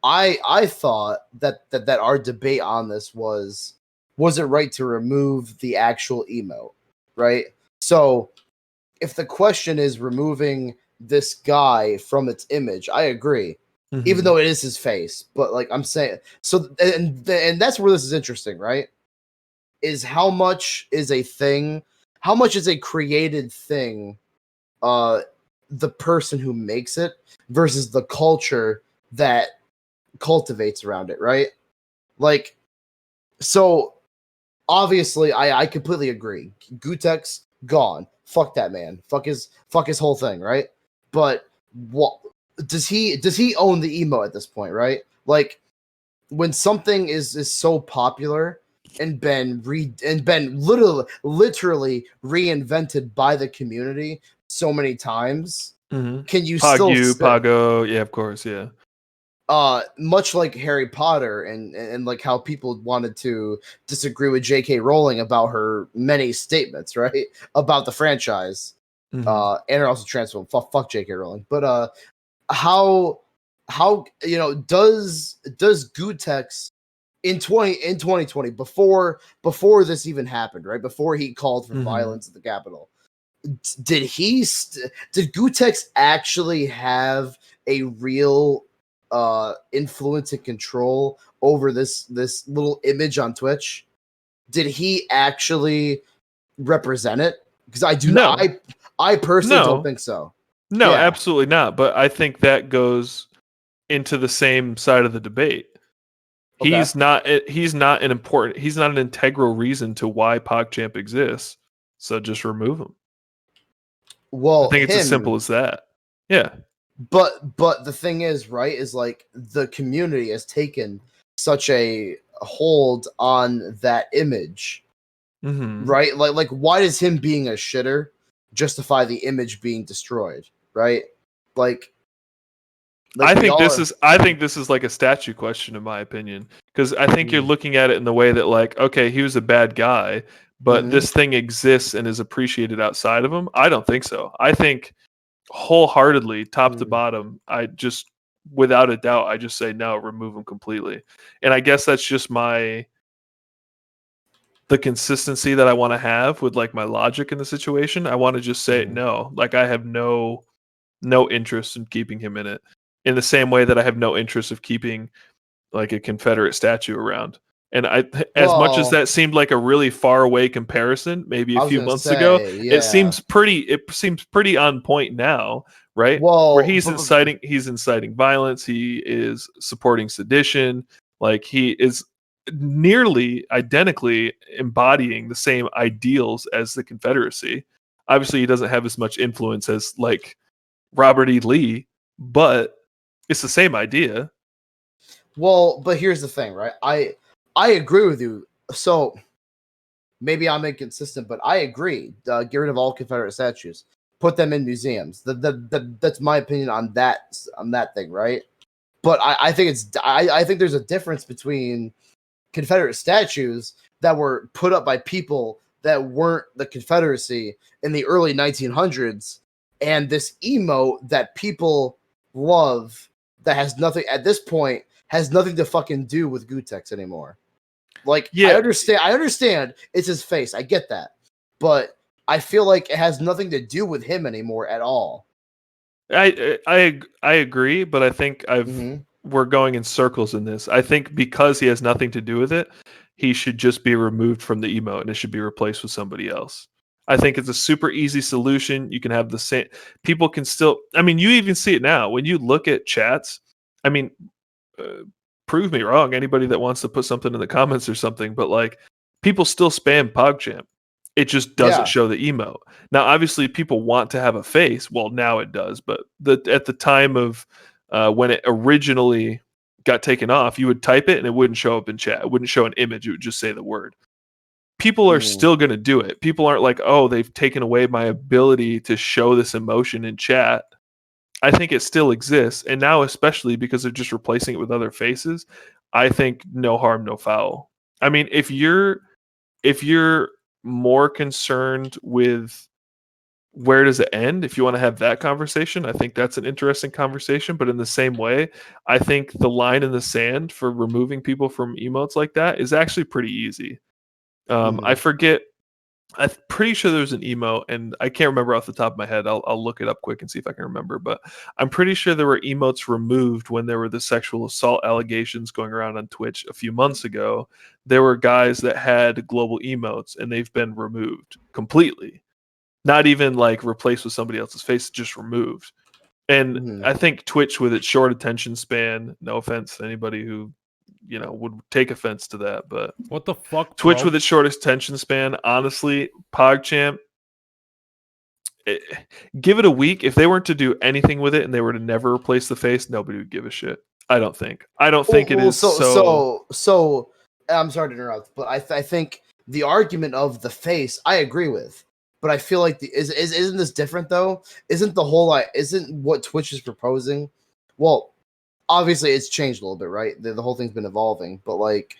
I thought that our debate on this was it right to remove the actual emote, right? So if the question is removing this guy from its image, I agree. Mm-hmm. Even though it is his face, but like I'm saying, so and that's where this is interesting, right? Is how much is a thing, how much is a created thing, the person who makes it versus the culture that cultivates around it, right? Like, so obviously, I completely agree. Gutex gone. Fuck that man. Fuck his whole thing, right? But what does he own the emo at this point, right? Like, when something is so popular and been literally reinvented by the community so many times, can you still Pago, yeah, of course, yeah. Much like Harry Potter and like how people wanted to disagree with J.K. Rowling about her many statements, right, about the franchise, and her also transform. Fuck J.K. Rowling, but how does Gutex in 2020 before this even happened, right, before he called for violence at the Capitol, did Gutex actually have a real influence and control over this little image on Twitch? Did he actually represent it? Because I personally don't think so. No, absolutely not. But I think that goes into the same side of the debate. Okay. He's not an integral reason to why PogChamp exists. So just remove him. Well, I think it's as simple as that. Yeah. But the thing is, right, is like the community has taken such a hold on that image, right? Like why does him being a shitter justify the image being destroyed, right? Like I think this is like a statue question, in my opinion, because I think you're looking at it in the way that, like, okay, he was a bad guy, but this thing exists and is appreciated outside of him. I don't think so. I think wholeheartedly, top to bottom, I just, without a doubt, I just say no, remove him completely. And I guess that's just the consistency that I want to have with like my logic in the situation. I want to just say no. Like, I have no interest in keeping him in it. In the same way that I have no interest of keeping like a Confederate statue around. And as much as that seemed like a really far away comparison, maybe a few months ago, it seems pretty on point now, right? Well, where he's inciting violence, he is supporting sedition, like he is nearly identically embodying the same ideals as the Confederacy. Obviously, he doesn't have as much influence as like Robert E. Lee, but it's the same idea. Well, but here's the thing, right? I agree with you. So maybe I'm inconsistent, but I agree. Get rid of all Confederate statues, put them in museums. That's my opinion on that thing, right? But I think I think there's a difference between Confederate statues that were put up by people that weren't the Confederacy in the early 1900s and this emote that people love that has nothing at this point has nothing to fucking do with Gutex anymore. Like, Yeah. I understand it's his face. I get that. But I feel like it has nothing to do with him anymore at all. I agree, but I think we're going in circles in this. I think because he has nothing to do with it, he should just be removed from the emote and it should be replaced with somebody else. I think it's a super easy solution. You can have the same people can still. I mean, you even see it now when you look at chats. I mean, prove me wrong. Anybody that wants to put something in the comments or something, but like people still spam PogChamp. It just doesn't show the emote. Now, obviously, people want to have a face. Well, now it does, but at the time of when it originally got taken off, you would type it and it wouldn't show up in chat. It wouldn't show an image. It would just say the word. People are still going to do it. People aren't like, oh, they've taken away my ability to show this emotion in chat. I think it still exists. And now, especially because they're just replacing it with other faces, I think no harm, no foul. I mean, if you're more concerned with where does it end, if you want to have that conversation, I think that's an interesting conversation. But in the same way, I think the line in the sand for removing people from emotes like that is actually pretty easy. I forget. I'm pretty sure there's an emote, and I can't remember off the top of my head. I'll look it up quick and see if I can remember. But I'm pretty sure there were emotes removed when there were the sexual assault allegations going around on Twitch a few months ago. There were guys that had global emotes, and they've been removed completely. Not even like replaced with somebody else's face, just removed. And I think Twitch, with its short attention span, no offense to anybody who would take offense to that, but what the fuck, Twitch bro? with its short attention span, honestly, PogChamp, give it a week. If they weren't to do anything with it and they were to never replace the face, nobody would give a shit. I don't think it is so I'm sorry to interrupt, but I think the argument of the face I agree with, but I feel like isn't this different though? Isn't the whole isn't what Twitch is proposing? Well, obviously it's changed a little bit, right? The whole thing's been evolving, but like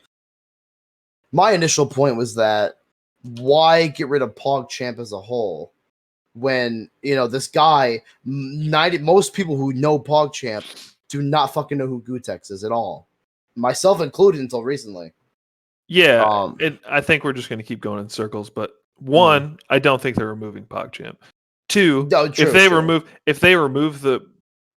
my initial point was that why get rid of PogChamp as a whole when this guy, most people who know PogChamp do not fucking know who Gutex is at all, myself included until recently. Yeah, I think we're just going to keep going in circles. But one, I don't think they're removing PogChamp. Two, if they remove the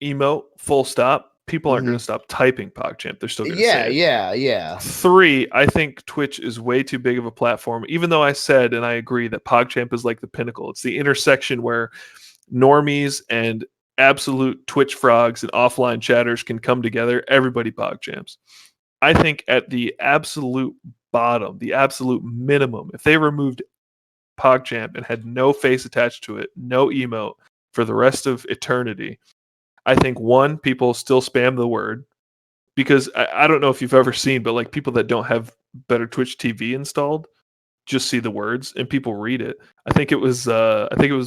emote full stop, people aren't going to stop typing PogChamp. They're still going to say it. Yeah. Three, I think Twitch is way too big of a platform. Even though I said and I agree that PogChamp is like the pinnacle. It's the intersection where normies and absolute Twitch frogs and offline chatters can come together. Everybody PogChamps. I think at the absolute bottom, the absolute minimum, if they removed PogChamp and had no face attached to it, no emote for the rest of eternity, I think one, people still spam the word because I don't know if you've ever seen, but like people that don't have Better Twitch TV installed just see the words and people read it. I think it was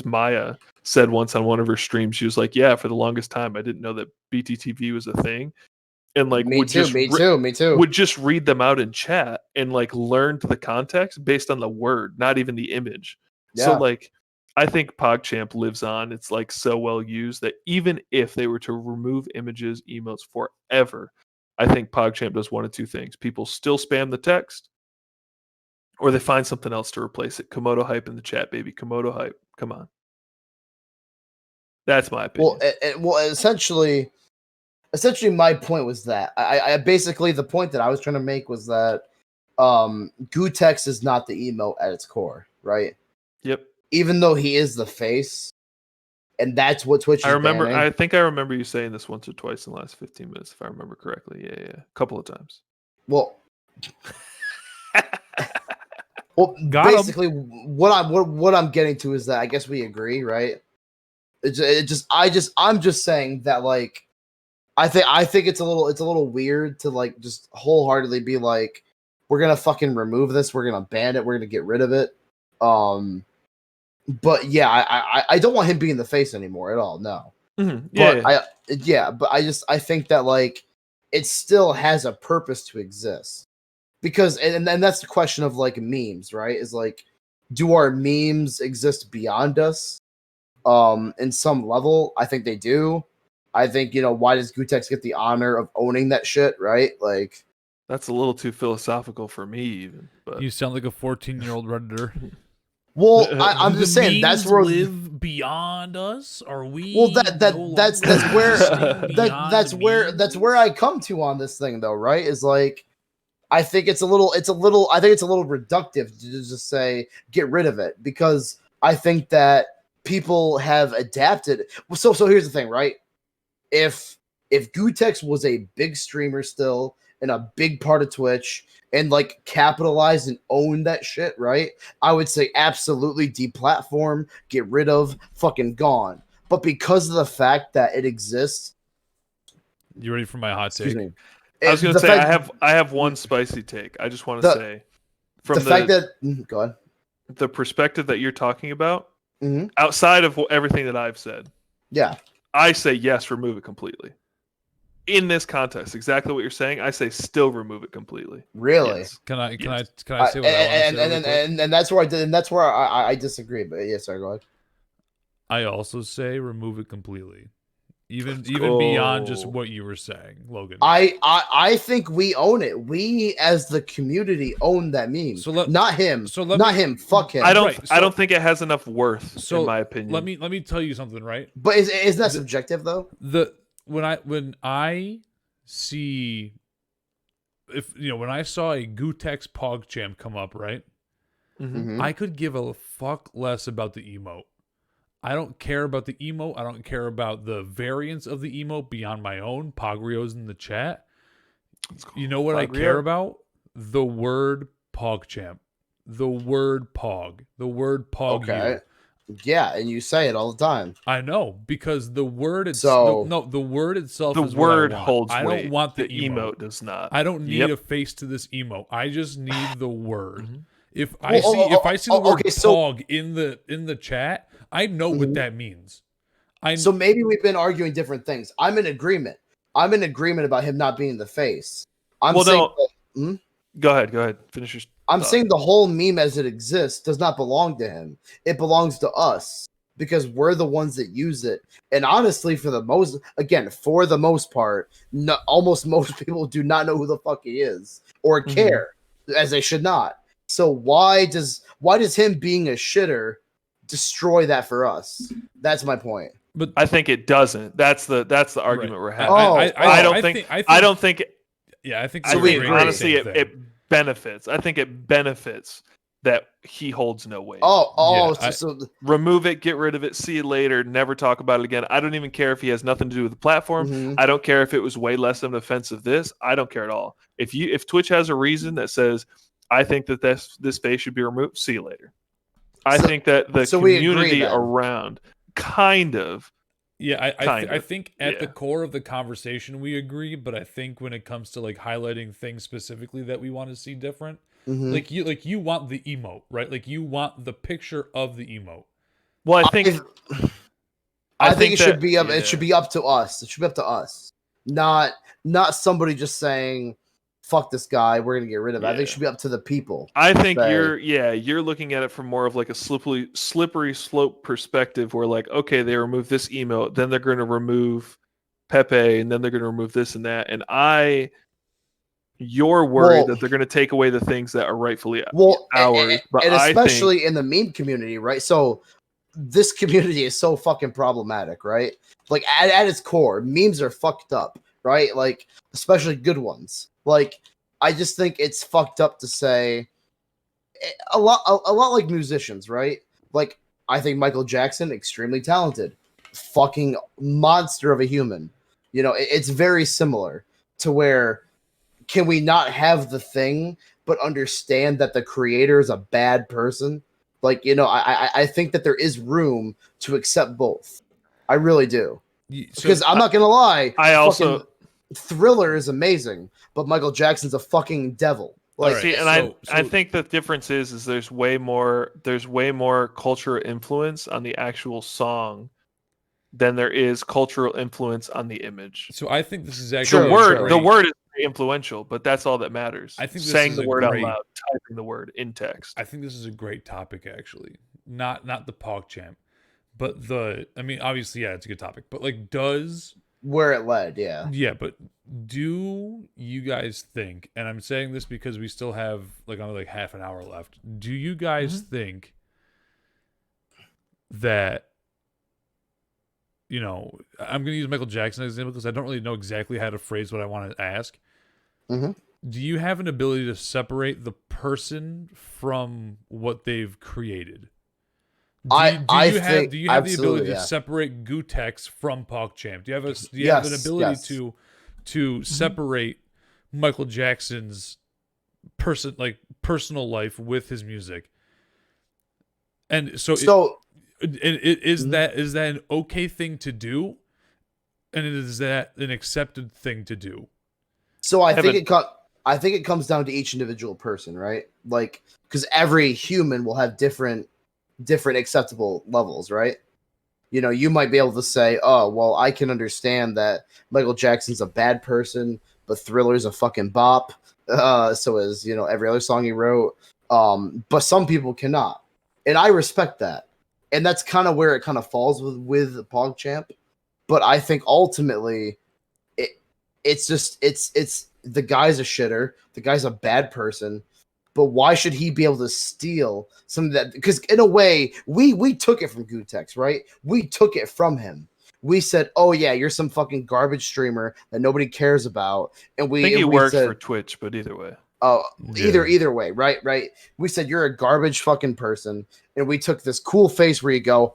Maya said once on one of her streams, she was like, yeah, for the longest time I didn't know that BTTV was a thing. And like me too. Would just read them out in chat and like learned the context based on the word, not even the image. Yeah. So like I think PogChamp lives on. It's like so well used that even if they were to remove images, emotes forever, I think PogChamp does one of two things. People still spam the text or they find something else to replace it. Komodo hype in the chat, baby. Komodo hype. Come on. That's my opinion. Well, essentially my point was that I basically the point that I was trying to make was that Gutex is not the emote at its core, right? Yep. Even though he is the face, and that's what Twitch is banning. I think I remember you saying this once or twice in the last 15 minutes, if I remember correctly. Yeah. A couple of times. Well, Well, Got 'em. basically, what I'm getting to is that I guess we agree, right? I'm just saying that like I think it's a little weird to like just wholeheartedly be like we're gonna fucking remove this, we're gonna ban it, we're gonna get rid of it. But yeah, I don't want him being the face anymore at all. No. Yeah, But I think that like it still has a purpose to exist because and that's the question of like memes, right? Is like, do our memes exist beyond us? In some level, I think they do. I think, why does Gutex get the honor of owning that shit, right? Like, that's a little too philosophical for me, even. But You sound like a 14-year-old Redditor. well, I'm Do just the saying that's memes where live beyond us. Are we? well that's no where longer existing beyond that's the where memes? I come to on this thing though, right? Is like I think it's a little reductive to just say get rid of it because I think that people have adapted. So here's the thing, right? If Gutex was a big streamer still and a big part of Twitch and like capitalize and own that shit, right? I would say absolutely deplatform, get rid of, fucking gone. But because of the fact that it exists, You ready for my hot excuse take? me. I was going to The say fact, I have one spicy take. I just want to The- say the from fact that go ahead. the perspective that you're talking about, hmm outside of everything that I've said, Yeah. I say yes, remove it completely. In this context, exactly what you're saying, I say still remove it completely. Really? Yes. Can I Yes. say what I want to say? Really quick? And that's where that's where I disagree. But yeah, sorry, go ahead. I also say remove it completely, even Oh. beyond just what you were saying, Logan. I think we own it. We as the community own that meme. Not him. Not him. Fuck him. I don't Right, I don't think it has enough worth, So in my opinion. let me tell you something, right? But is that subjective though? When I see when I saw a Gutex POGCHAMP come up, right? Mhm. I could give a fuck less about the emote. I don't care about the emote. I don't care about the variants of the emote beyond my own. Pogrio's in the chat. You know what I Pogrio? care about? The word POGCHAMP. The word POG. The word POG. Okay. Yeah, and you say it all the time. I know because the word So- the word itself The is word what I want. holds I weight. don't want the emote does not. I don't need Yep. a face to this emote. I just need the word. Mhm. If I see the word POG in the chat, I know what that means. So maybe we've been arguing different things. I'm in agreement. I'm in agreement about him not being the face. I'm saying Go ahead. Finish your I'm thought. saying the whole meme as it exists does not belong to him. It belongs to us because we're the ones that use it. And honestly, for the most part, almost most people do not know who the fuck he is or care, as they should not. So why does him being a shitter destroy that for us? That's my point. But I think it doesn't. That's the argument we're having. I don't think yeah, I think So we're we saying agree. the honestly same thing. it benefits. I think it benefits that he holds no weight. Yeah, so Remove it, get rid of it, see you later, never talk about it again. I don't even care if he has nothing to do with the platform. mhm. I don't care if it was way less of an offense of this. I don't care at all. If Twitch has a reason that says I think that this face should be removed, see you later. I think that the so we agree community then. around kind of Yeah, Kind I of, think at the yeah. core of the conversation we agree, but I think when it comes to like highlighting things specifically that we want to see different, Mhm. like you want the emote, right? Like you want the picture of the emote. well, I think it should that- be up. yeah. It should be up to us. It should be up to us, not somebody just saying, "Fuck this guy, we're gonna get rid of it." I think it Yeah. should be up to the people. I think say- you're looking at it from more of like a slippery slope perspective where like, okay, they remove this emote, then they're going to remove Pepe, and then they're going to remove this and that. And you're worried that they're going to take away the things that are rightfully ours. But and I especially think, in the meme community, right? So this community is so fucking problematic, right? Like at its core, memes are fucked up, right? Like especially good ones. Like I just think it's fucked up to say a lot like musicians, right? Like I think Michael Jackson extremely talented, fucking monster of a human. It's very similar to where can we not have the thing, but understand that the creator is a bad person. Like, I think that there is room to accept both. I really do. Because I'm not gonna lie, I also Thriller is amazing, but Michael Jackson's a fucking devil. Like, see, and I think the difference is there's way more cultural influence on the actual song than there is cultural influence on the image. So I think this is actually the word is very influential, but that's all that matters. I think this saying is the word out loud, typing the word in text. I think this is a great topic, actually. Not the POGCHAMP, but obviously, yeah, it's a good topic. But like, where it led, yeah. Yeah, but do you guys think, and I'm saying this because we still have like only like half an hour left, do you guys think that, I'm going to use Michael Jackson as an example because I don't really know exactly how to phrase what I want to ask. Do you have an ability to separate the person from what they've created? Do you have the ability to separate Gutex from PogChamp? Do you have an ability to separate Michael Jackson's personal life with his music? And is that an okay thing to do? And is that an accepted thing to do? So I think it comes down to each individual person, right? Like, because every human will have different acceptable levels, right? You might be able to say, oh, well, I can understand that Michael Jackson's a bad person, but Thriller's a fucking bop. So is, every other song he wrote. But some people cannot. And I respect that. And that's kind of where it kind of falls with PogChamp. But I think ultimately it's the guy's a shitter. The guy's a bad person. But why should he be able to steal some of that? Because in a way, we took it from Gutex, right? We took it from him. We said, "Oh yeah, you're some fucking garbage streamer that nobody cares about." And I think he works for Twitch, but either way. Oh, either way, right. We said you're a garbage fucking person, and we took this cool face where you go,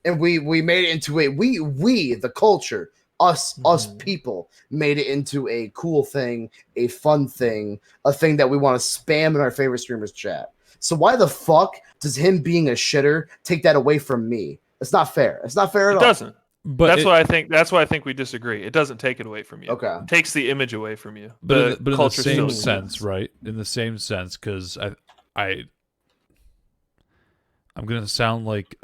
and we made it into the culture. Us people made it into a cool thing, a fun thing, a thing that we want to spam in our favorite streamers chat. So why the fuck does him being a shitter take that away from me? It's not fair. It's not fair at all. It doesn't. But that's why I think we disagree. It doesn't take it away from you. Okay. It takes the image away from you. But in the same sense, right? In the same sense, because I'm gonna sound like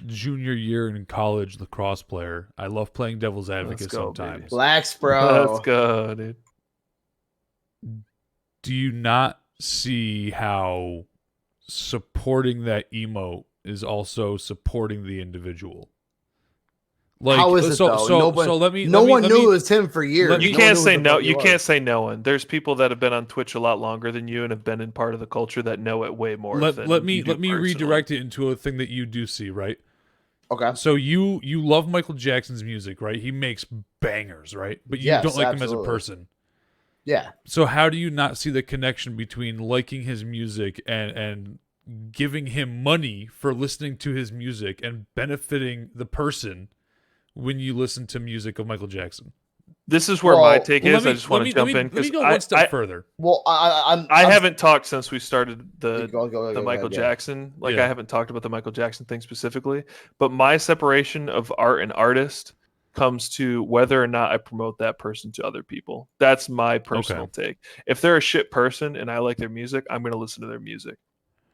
junior year in college lacrosse player. I love playing devil's advocate sometimes. Baby. Blacks, bro. Let's go, dude. Do you not see how supporting that emote is also supporting the individual? Like, how is it though? No one knew it was him for years. You can't say no. You can't say no one. There's people that have been on Twitch a lot longer than you and have been in part of the culture that know it way more. Let me redirect it into a thing that you do see, right? Okay. So you love Michael Jackson's music, right? He makes bangers, right? But you don't like him as a person. Yeah. So how do you not see the connection between liking his music and giving him money for listening to his music and benefiting the person when you listen to music of Michael Jackson? This is where my take is. I just want to jump in. Let me go one step further. Well, I haven't talked since we started the Michael ahead, Jackson. I haven't talked about the Michael Jackson thing specifically. But my separation of art and artist comes to whether or not I promote that person to other people. That's my personal take. If they're a shit person and I like their music, I'm going to listen to their music.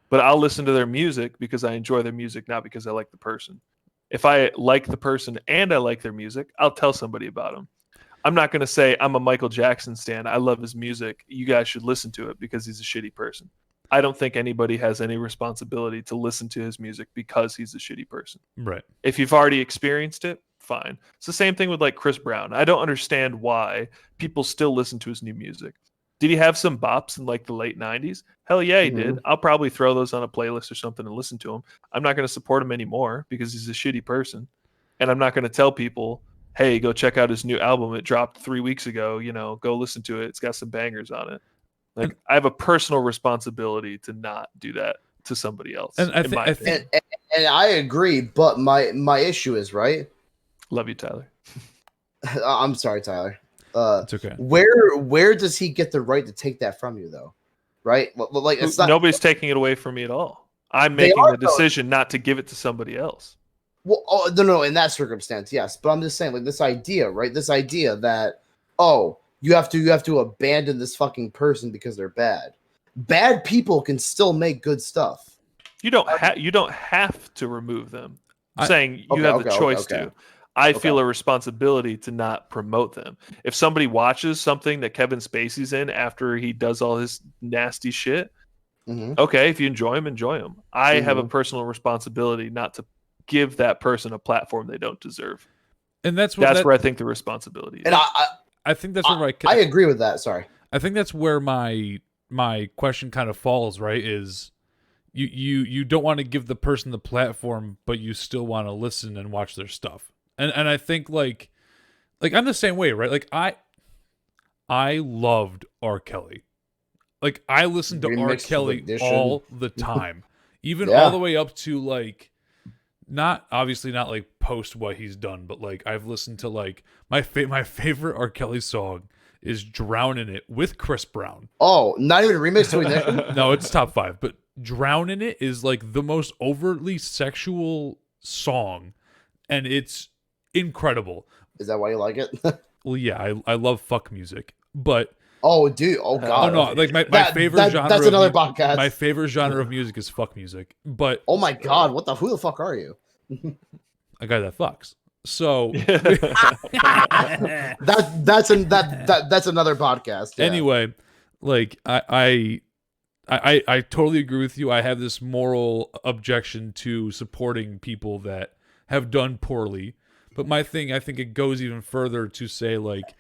But I'll listen to their music because I enjoy their music, not because I like the person. If I like the person and I like their music, I'll tell somebody about them. I'm not going to say I'm a Michael Jackson stan. I love his music. You guys should listen to it because he's a shitty person. I don't think anybody has any responsibility to listen to his music because he's a shitty person. Right. If you've already experienced it, fine. It's the same thing with like Chris Brown. I don't understand why people still listen to his new music. Did he have some bops in like the late 90s? Hell yeah, he did. I'll probably throw those on a playlist or something and listen to him. I'm not going to support him anymore because he's a shitty person. And I'm not going to tell people, hey, go check out his new album. It dropped 3 weeks ago. Go listen to it. It's got some bangers on it. Like, I have a personal responsibility to not do that to somebody else. And and I agree, but my issue is, right? Love you, Tyler. I'm sorry, Tyler. It's okay. Where does he get the right to take that from you, though? Right? Like it's not. Nobody's taking it away from me at all. I'm They making are, the decision not to give it to somebody else. Well, no, in that circumstance, yes. But I'm just saying, like, this idea, right? This idea that, you have to abandon this fucking person because they're bad. Bad people can still make good stuff. You don't have to remove them. I'm saying you Okay, have the okay, choice okay. to. I feel a responsibility to not promote them. If somebody watches something that Kevin Spacey's in after he does all his nasty shit, okay, if you enjoy him, enjoy him. I have a personal responsibility not to give that person a platform they don't deserve. And that's where I think the responsibility is. And I think that's where I agree with that. Sorry. I think that's where my question kind of falls, right? Is you don't want to give the person the platform, but you still want to listen and watch their stuff. And I think like I'm the same way, right? Like I loved R. Kelly. Like I listened to R. Kelly all the time. Even all the way up to like obviously not like post what he's done, but like I've listened to like my favorite R. Kelly song is "Drown in It" with Chris Brown. Oh, not even a remix to Ignition? No, it's top 5, but "Drown in It" is like the most overtly sexual song, and it's incredible. Is that why you like it? Well, yeah, I love fuck music, but oh, dude, oh god, no, like my favorite genre. That's another podcast. My favorite genre of music is fuck music, but oh my god, who the fuck are you? A guy that fucks. So that's another podcast. Yeah. Anyway, like I totally agree with you. I have this moral objection to supporting people that have done poorly. But my thing, I think it goes even further to say, like,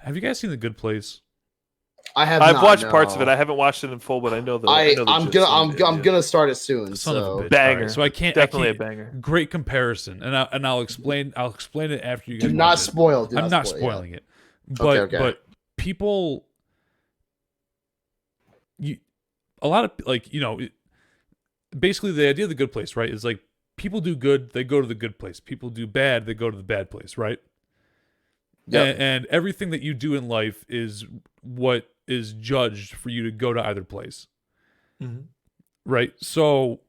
have you guys seen The Good Place? I've watched parts of it. I haven't watched it in full, but I know the. I'm gonna start it soon. Son of a bitch. Banger. Right, so I can't definitely a banger. Great comparison, and I'll explain it after you guys. Do not spoil. I'm not spoiling it, but but people, a lot of like basically the idea of The Good Place, right, is like people do good, they go to the good place. People do bad, they go to the bad place, right? Yep. And everything that you do in life is what is judged for you to go to either place. Mm-hmm. Right? So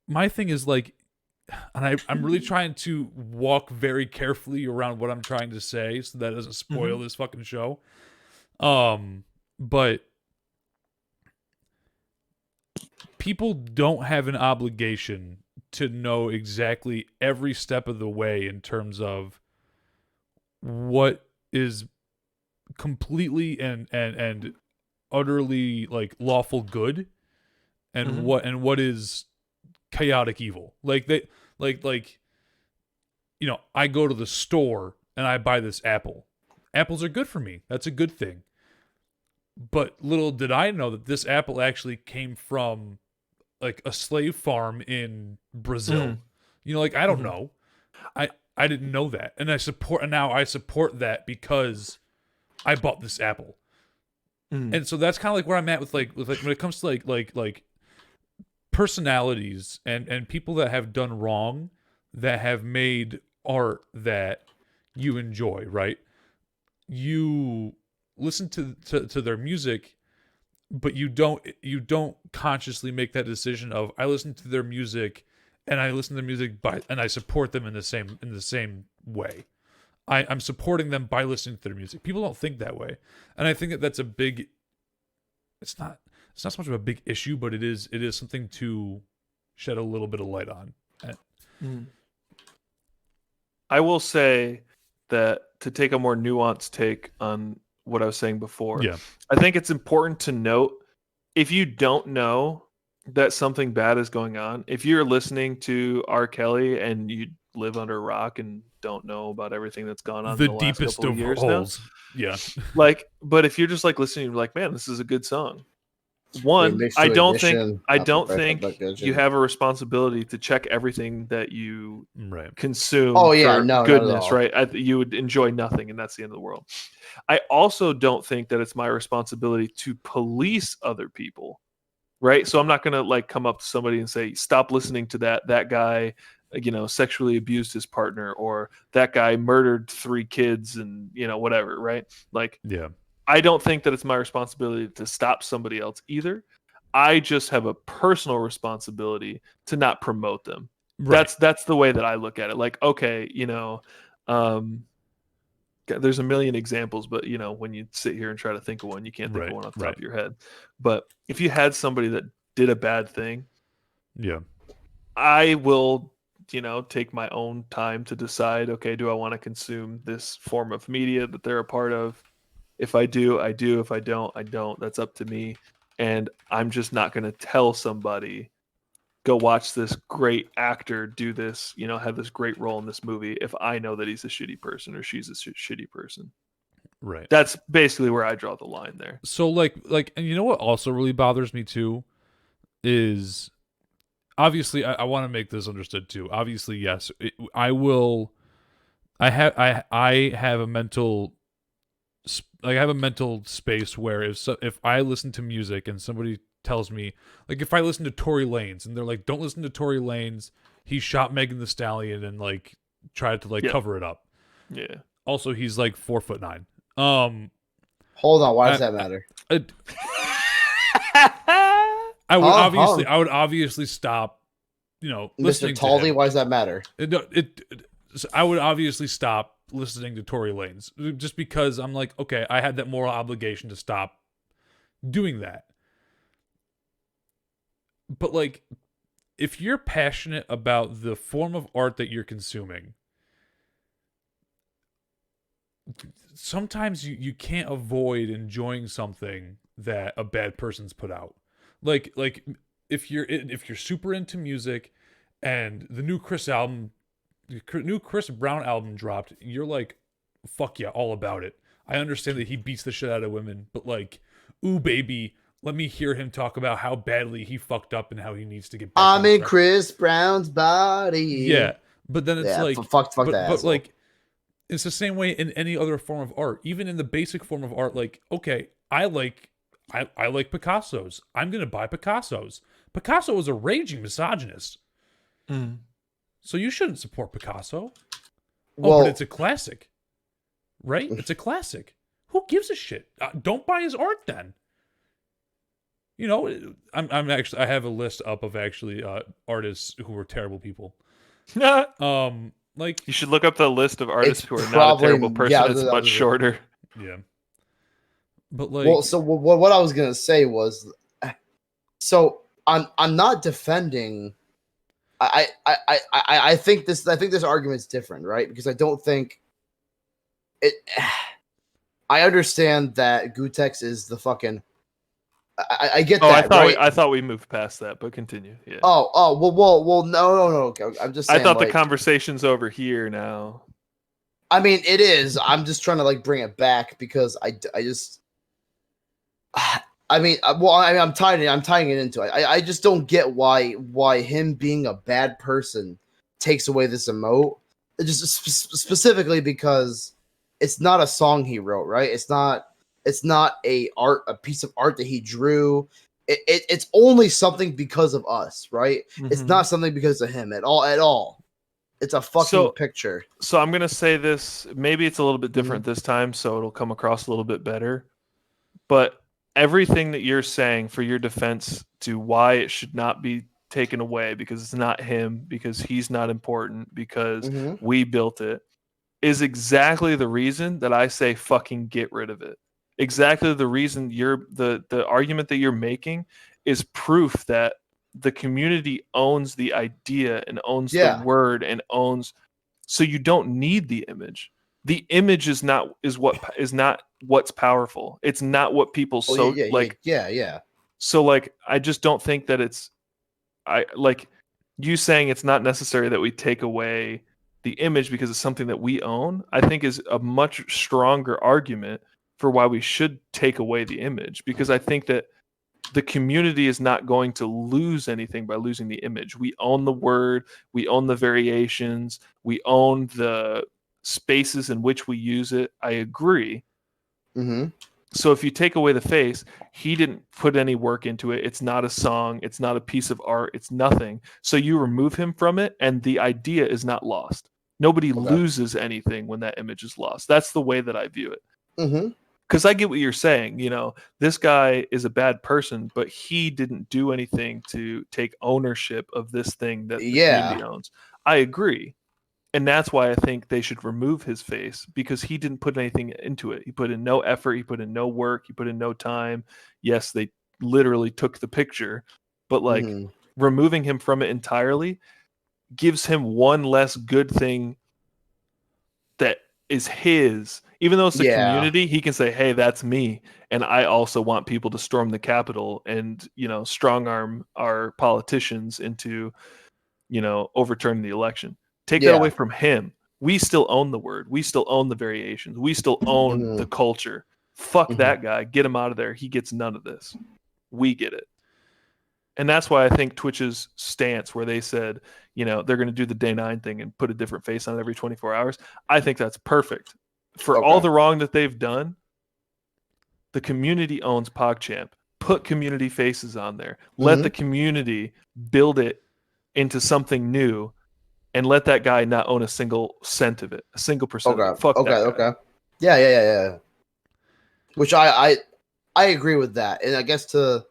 my thing is like, and I'm really trying to walk very carefully around what I'm trying to say so that it doesn't spoil this fucking show. But people don't have an obligation to know exactly every step of the way in terms of what is completely and utterly like lawful good and what is chaotic evil. Like they like I go to the store and I buy this apple. Apples are good for me. That's a good thing. But little did I know that this apple actually came from like a slave farm in Brazil. Like I don't know. I didn't know that. And now I support that because I bought this apple. And so that's kind of like where I'm at with like when it comes to like personalities and people that have done wrong that have made art that you enjoy, right? You listen to their music, but you don't consciously make that decision of I listen to their music and I listen to their music and I support them in the same way. I'm supporting them by listening to their music. People don't think that way, and I think that's a big. It's not so much of a big issue, but it is something to shed a little bit of light on. I will say that to take a more nuanced take on what I was saying before. Yeah. I think it's important to note if you don't know that something bad is going on, if you're listening to R. Kelly and you live under a rock and don't know about everything that's gone on the in the last deepest couple of years holes. Now, yeah. But if you're just like listening, you're like, man, this is a good song. One, I don't think you have a responsibility to check everything that you consume. Oh yeah, for goodness, right? You would enjoy nothing, and that's the end of the world. I also don't think that it's my responsibility to police other people, right? So I'm not gonna like come up to somebody and say, stop listening to that guy. sexually abused his partner, or that guy murdered 3 kids and, whatever, right? Like, Yeah. I don't think that it's my responsibility to stop somebody else either. I just have a personal responsibility to not promote them. Right. That's the way that I look at it. Like, okay, there's a million examples, but when you sit here and try to think of one, you can't think of one off the top of your head. But if you had somebody that did a bad thing, Yeah. I will, take my own time to decide, okay, do I want to consume this form of media that they're a part of? If I do, I do. If I don't, I don't. That's up to me. And I'm just not going to tell somebody, go watch this great actor do this, have this great role in this movie, if I know that he's a shitty person or she's a shitty person. Right. That's basically where I draw the line there. So like, and you know what also really bothers me too is, obviously, I want to make this understood too. Obviously, yes, I will. I have a mental, like, I have a mental space where if I listen to music and somebody tells me, like, if I listen to Tory Lanez and they're like, don't listen to Tory Lanez, he shot Megan Thee Stallion and like tried to like cover it up. Yeah. Also, he's like 4'9". Hold on, why does that matter? I would obviously stop, listening Mr. Taldy, to him. why does that matter? I would obviously stop listening to Tory Lanez just because I'm like, okay, I had that moral obligation to stop doing that. But like, if you're passionate about the form of art that you're consuming, sometimes you can't avoid enjoying something that a bad person's put out. Like if you're super into music and the new Chris Brown album dropped, you're like, fuck yeah, all about it. I understand that he beats the shit out of women, but like, ooh baby, let me hear him talk about how badly he fucked up and how he needs to get back. I'm in Chris Brown's body. Yeah, but then it's like, fuck that but asshole. like, it's the same way in any other form of art, even in the basic form of art. Like, okay, I like Picasso's. I'm gonna buy Picasso's. Picasso was a raging misogynist, so you shouldn't support Picasso. But it's a classic, right? It's a classic. Who gives a shit? Don't buy his art then. I'm actually, I have a list up of actually artists who were terrible people. Like, you should look up the list of artists who are not a terrible person. Yeah, it's much shorter. Yeah. But like, well, so what I was gonna say was, so I'm not defending. I think this argument's different, right? Because I don't think it. I understand that Gutex is the fucking. I get that. I thought we moved past that, but continue. Yeah. Well. No. Okay, I'm just saying, I thought the conversation's over here now. I mean, it is. I'm just trying to like bring it back because I just. I'm tying it into it. I just don't get why him being a bad person takes away this emote. Just specifically because it's not a song he wrote, right? It's not a piece of art that he drew. It's only something because of us, right? Mm-hmm. It's not something because of him at all. It's a fucking picture. So I'm gonna say this. Maybe it's a little bit different this time, so it'll come across a little bit better. But everything that you're saying for your defense to why it should not be taken away because it's not him, because he's not important, because we built it, is exactly the reason that I say fucking get rid of it. Exactly the reason the argument that you're making is proof that the community owns the idea and owns the word and owns, so you don't need the image. The image is not what's powerful. It's not what people Yeah. So like, I just don't think that like you saying it's not necessary that we take away the image because it's something that we own, I think is a much stronger argument for why we should take away the image, because I think that the community is not going to lose anything by losing the image. We own the word, we own the variations, we own the spaces in which we use it. I agree. So if you take away the face, he didn't put any work into it. It's not a song. It's not a piece of art. It's nothing. So you remove him from it, and the idea is not lost. Nobody Okay. loses anything when that image is lost. That's the way that I view it. Mm-hmm. Because I get what you're saying. You know, this guy is a bad person, but he didn't do anything to take ownership of this thing that the community owns. I agree. And that's why I think they should remove his face, because he didn't put anything into it. He put in no effort. He put in no work. He put in no time. Yes, they literally took the picture, but like removing him from it entirely gives him one less good thing that is his. Even though it's a community, he can say, hey, that's me. And I also want people to storm the Capitol and, you know, strong arm our politicians into, you know, overturning the election. Take that away from him. We still own the word. We still own the variations. We still own the culture. Fuck that guy. Get him out of there. He gets none of this. We get it. And that's why I think Twitch's stance, where they said, you know, they're going to do the day 9 thing and put a different face on it every 24 hours. I think that's perfect. For all the wrong that they've done, the community owns POGCHAMP. Put community faces on there. Let the community build it into something new. And let that guy not own a single cent of it, a single percent of it. Fuck that guy. Okay. Yeah. Which I agree with that. And I guess to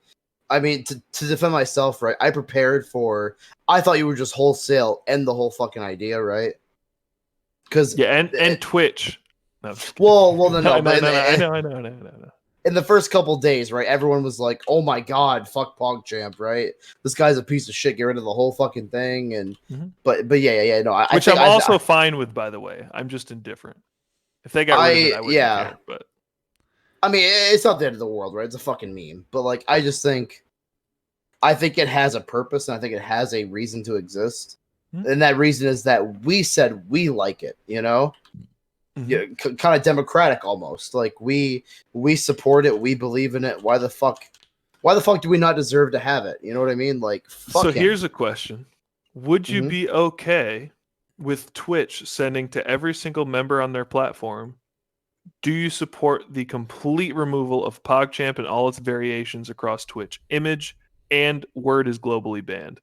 defend myself, right? I prepared for. I thought you would just wholesale end the whole fucking idea, right? Because and Twitch. No, well, no. I know. In the first couple days, right, everyone was like, "Oh my god, fuck PogChamp," right? This guy's a piece of shit. Get rid of the whole fucking thing. And but yeah. No, which I'm also fine with, by the way. I'm just indifferent. If they got rid of it, I wouldn't care. But I mean, it's not the end of the world, right? It's a fucking meme. But like, I think it has a purpose, and I think it has a reason to exist. And that reason is that we said we like it, you know. Yeah, kind of democratic almost. Like we support it, we believe in it. Why the fuck do we not deserve to have it? You know what I mean? Like, fuck him. Here's a question: would you be okay with Twitch sending to every single member on their platform, do you support the complete removal of PogChamp and all its variations across Twitch? Image and word is globally banned.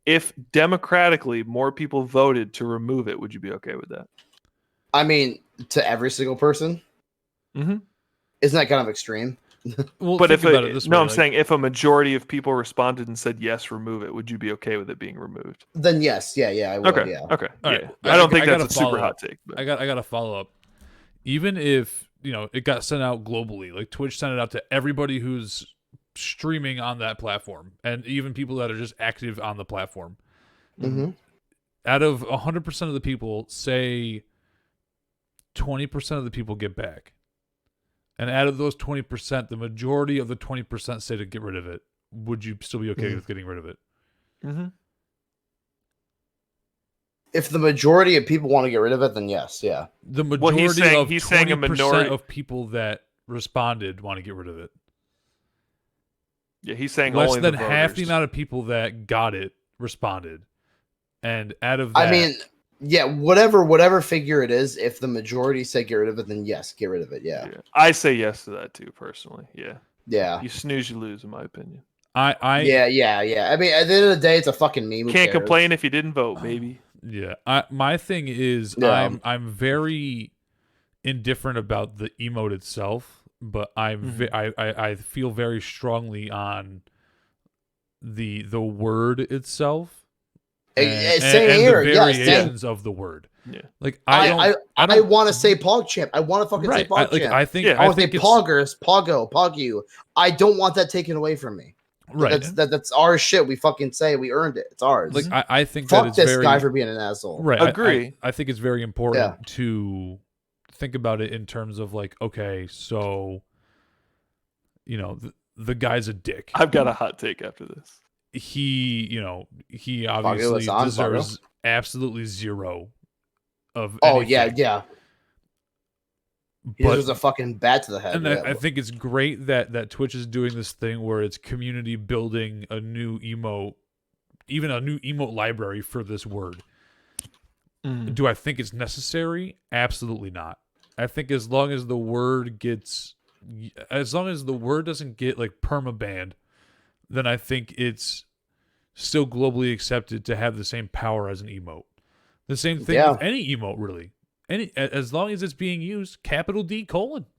If democratically more people voted to remove it, would you be okay with that? I mean, to every single person? Isn't that kind of extreme? Well, but if I'm saying if a majority of people responded and said yes, remove it, would you be okay with it being removed? Then yes, yeah, I would. Okay, yeah. Okay, all yeah. Right. I don't think that's a super hot take. But. I got a follow up. Even if it got sent out globally, like Twitch sent it out to everybody who's streaming on that platform, and even people that are just active on the platform. Out of 100% of the people, say 20% of the people get back. And out of those 20%, the majority of the 20% say to get rid of it. Would you still be okay with getting rid of it? If the majority of people want to get rid of it, then yes, yeah. The majority of 20% of people that responded want to get rid of it. Yeah, he's saying less only than the half voters. the amount of people that got it responded. And out of that, I mean, yeah, whatever figure it is, if the majority say get rid of it, then yes, get rid of it. Yeah. I say yes to that too, personally. Yeah. You snooze, you lose, in my opinion. Yeah. I mean, at the end of the day, it's a fucking meme. Who Can't cares? complain if you didn't vote, baby. Yeah. My thing is, I'm very indifferent about the emote itself, but I feel very strongly on the word itself. And the variations of the word. Yeah. Like I want to say PogChamp. I want to fucking say PogChamp. I think I want to say Poggers, Poggo, Poggu. I don't want that taken away from me. Right. That's our shit. We fucking say we earned it. It's ours. Like I think fuck that it's this guy for being an asshole. Right. Agree. I think it's very important to think about it in terms of like, okay, so the guy's a dick. I've got a hot take after this. He obviously deserves absolutely zero of anything. Yeah. He deserves a fucking bat to the head. And I think it's great that Twitch is doing this thing where it's community building a new emote, even a new emote library for this word. Do I think it's necessary? Absolutely not. I think as long as the word gets as long as the word doesn't get like permabanned, then I think it's still globally accepted to have the same power as an emote. The same thing Yeah. with any emote, really. As long as it's being used, capital D :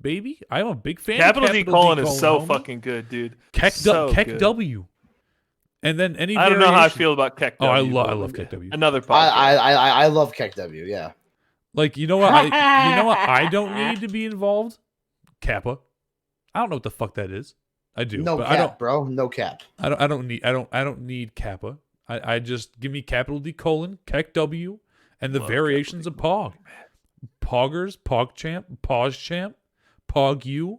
baby. I'm a big fan. Capital of D : capital is so homie. fucking good, dude. Keck, So Keck good. W. And then any I don't know how I variation- feel about Keck Oh, W. I but love Keck W. Another podcast. I love Keck W. Yeah. Like, you know what? I don't need to be involved. Kappa. I don't know what the fuck that is. I do. No but cap, I don't, bro. No cap. I don't need Kappa. I just give me capital D : Keck W, and the Love variations of Pog. Poggers, POGCHAMP, POGCHAMP, POGU.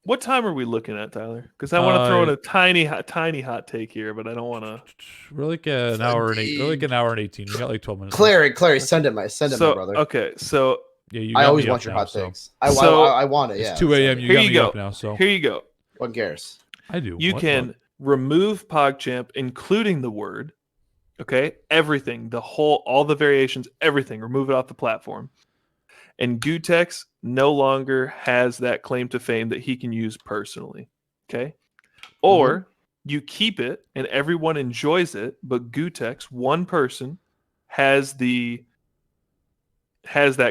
What time are we looking at, Tyler? Because I want to throw in a tiny hot take here, but I don't want to. We're like an hour and 18. We got like 12 minutes. Clary, send it, my brother. Okay, so Yeah, I always want your hot takes. I want it. It's yeah, 2 a.m. You got me go. up now, so here you go. What cares? I do. You can remove PogChamp, including the word. Okay, everything, all the variations, everything. Remove it off the platform. And Gutex no longer has that claim to fame that he can use personally. Okay, or you keep it and everyone enjoys it, but Gutex, one person, has that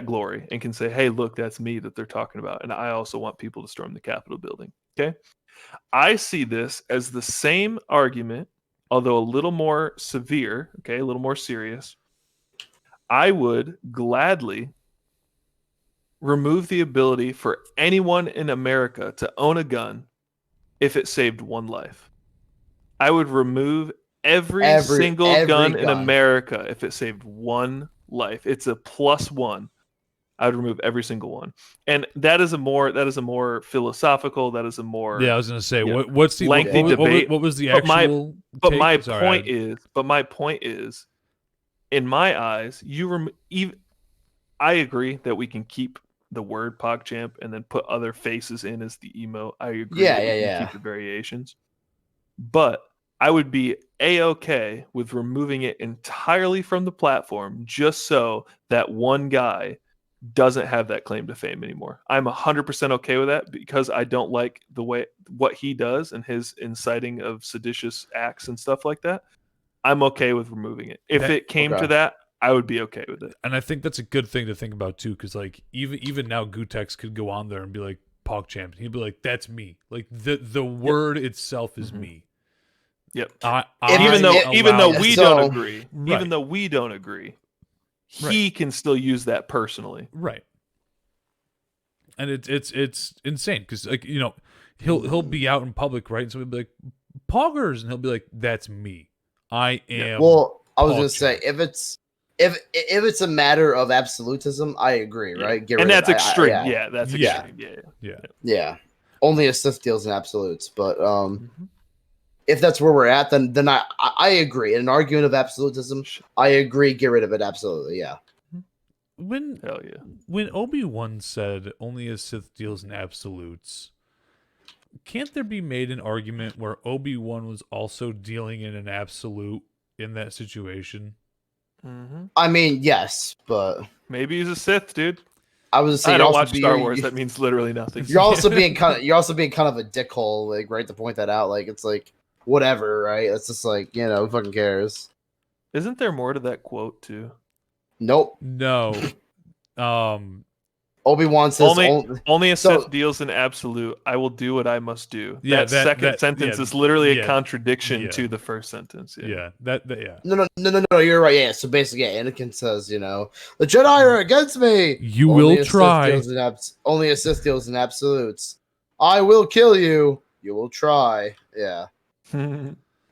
glory and can say, "Hey, look, that's me that they're talking about," and I also want people to storm the Capitol building. Okay, I see this as the same argument, although a little more severe. Okay, a little more serious. I would gladly remove the ability for anyone in America to own a gun if it saved one life. I would remove every single gun in America if it saved one life. It's a +1. I would remove every single one. And that is a more philosophical, that is a more I was gonna say, what's the lengthy debate. What was the actual But my point is, in my eyes, I agree that we can keep the word PogChamp and then put other faces in as the emote. I agree. Yeah. Keep the variations, but I would be A-okay with removing it entirely from the platform, just so that one guy doesn't have that claim to fame anymore. I'm 100% okay with that because I don't like what he does and his inciting of seditious acts and stuff like that. I'm okay with removing it. If it came to that, I would be okay with it. And I think that's a good thing to think about too, because like even now Gutex could go on there and be like PogChamp. He'd be like, "That's me." Like the word itself is me. Yep. Even though we don't agree, right. even though we don't agree, he can still use that personally. Right. And it's insane because like he'll be out in public, right? And so he'll be like Poggers, and he'll be like, "That's me. I am." Well, I was gonna PogChamp. say if it's a matter of absolutism, I agree, right? And that's extreme. That's extreme. Yeah. Only a Sith deals in absolutes, but if that's where we're at, then I agree. In an argument of absolutism, I agree. Get rid of it. Absolutely, yeah. Hell yeah. When Obi-Wan said only a Sith deals in absolutes, can't there be made an argument where Obi-Wan was also dealing in an absolute in that situation? I mean, yes, but maybe he's a Sith, dude. I was saying, I don't watch Star Wars. That means literally nothing. You're also being kind of a dickhole, like, right, to point that out. Like, it's like whatever, right? It's just like, who fucking cares? Isn't there more to that quote too? Nope. No. Obi-Wan says only a Sith deals in absolute. I will do what I must do. Yeah, that second sentence is literally a contradiction to the first sentence. Yeah. No, you're right. Yeah, so basically, Anakin says, the Jedi are against me. You will try. Only a Sith deals in absolutes. I will kill you. You will try. Yeah.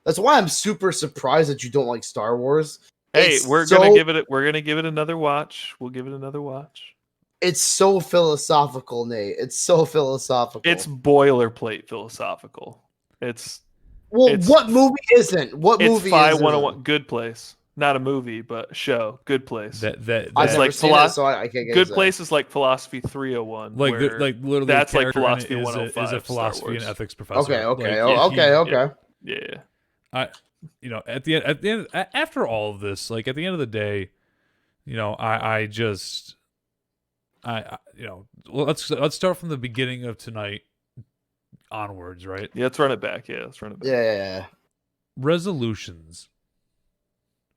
That's why I'm super surprised that you don't like Star Wars. Hey, we're gonna give it another watch. We'll give it another watch. It's so philosophical, Nate. It's so philosophical. It's boilerplate philosophical. What movie isn't? What movie Phi isn't? 101. Good Place. Not a movie, but a show. Good Place. I've never seen it, so I can't get Good Place is like Philosophy 301. Like literally, that's like Philosophy 105. Is a philosophy and ethics professor. Okay. Yeah. At the end, after all of this, like at the end of the day, I just let's start from the beginning of tonight onwards, right? Yeah, let's run it back. Yeah, let's run it back. Yeah. Resolutions.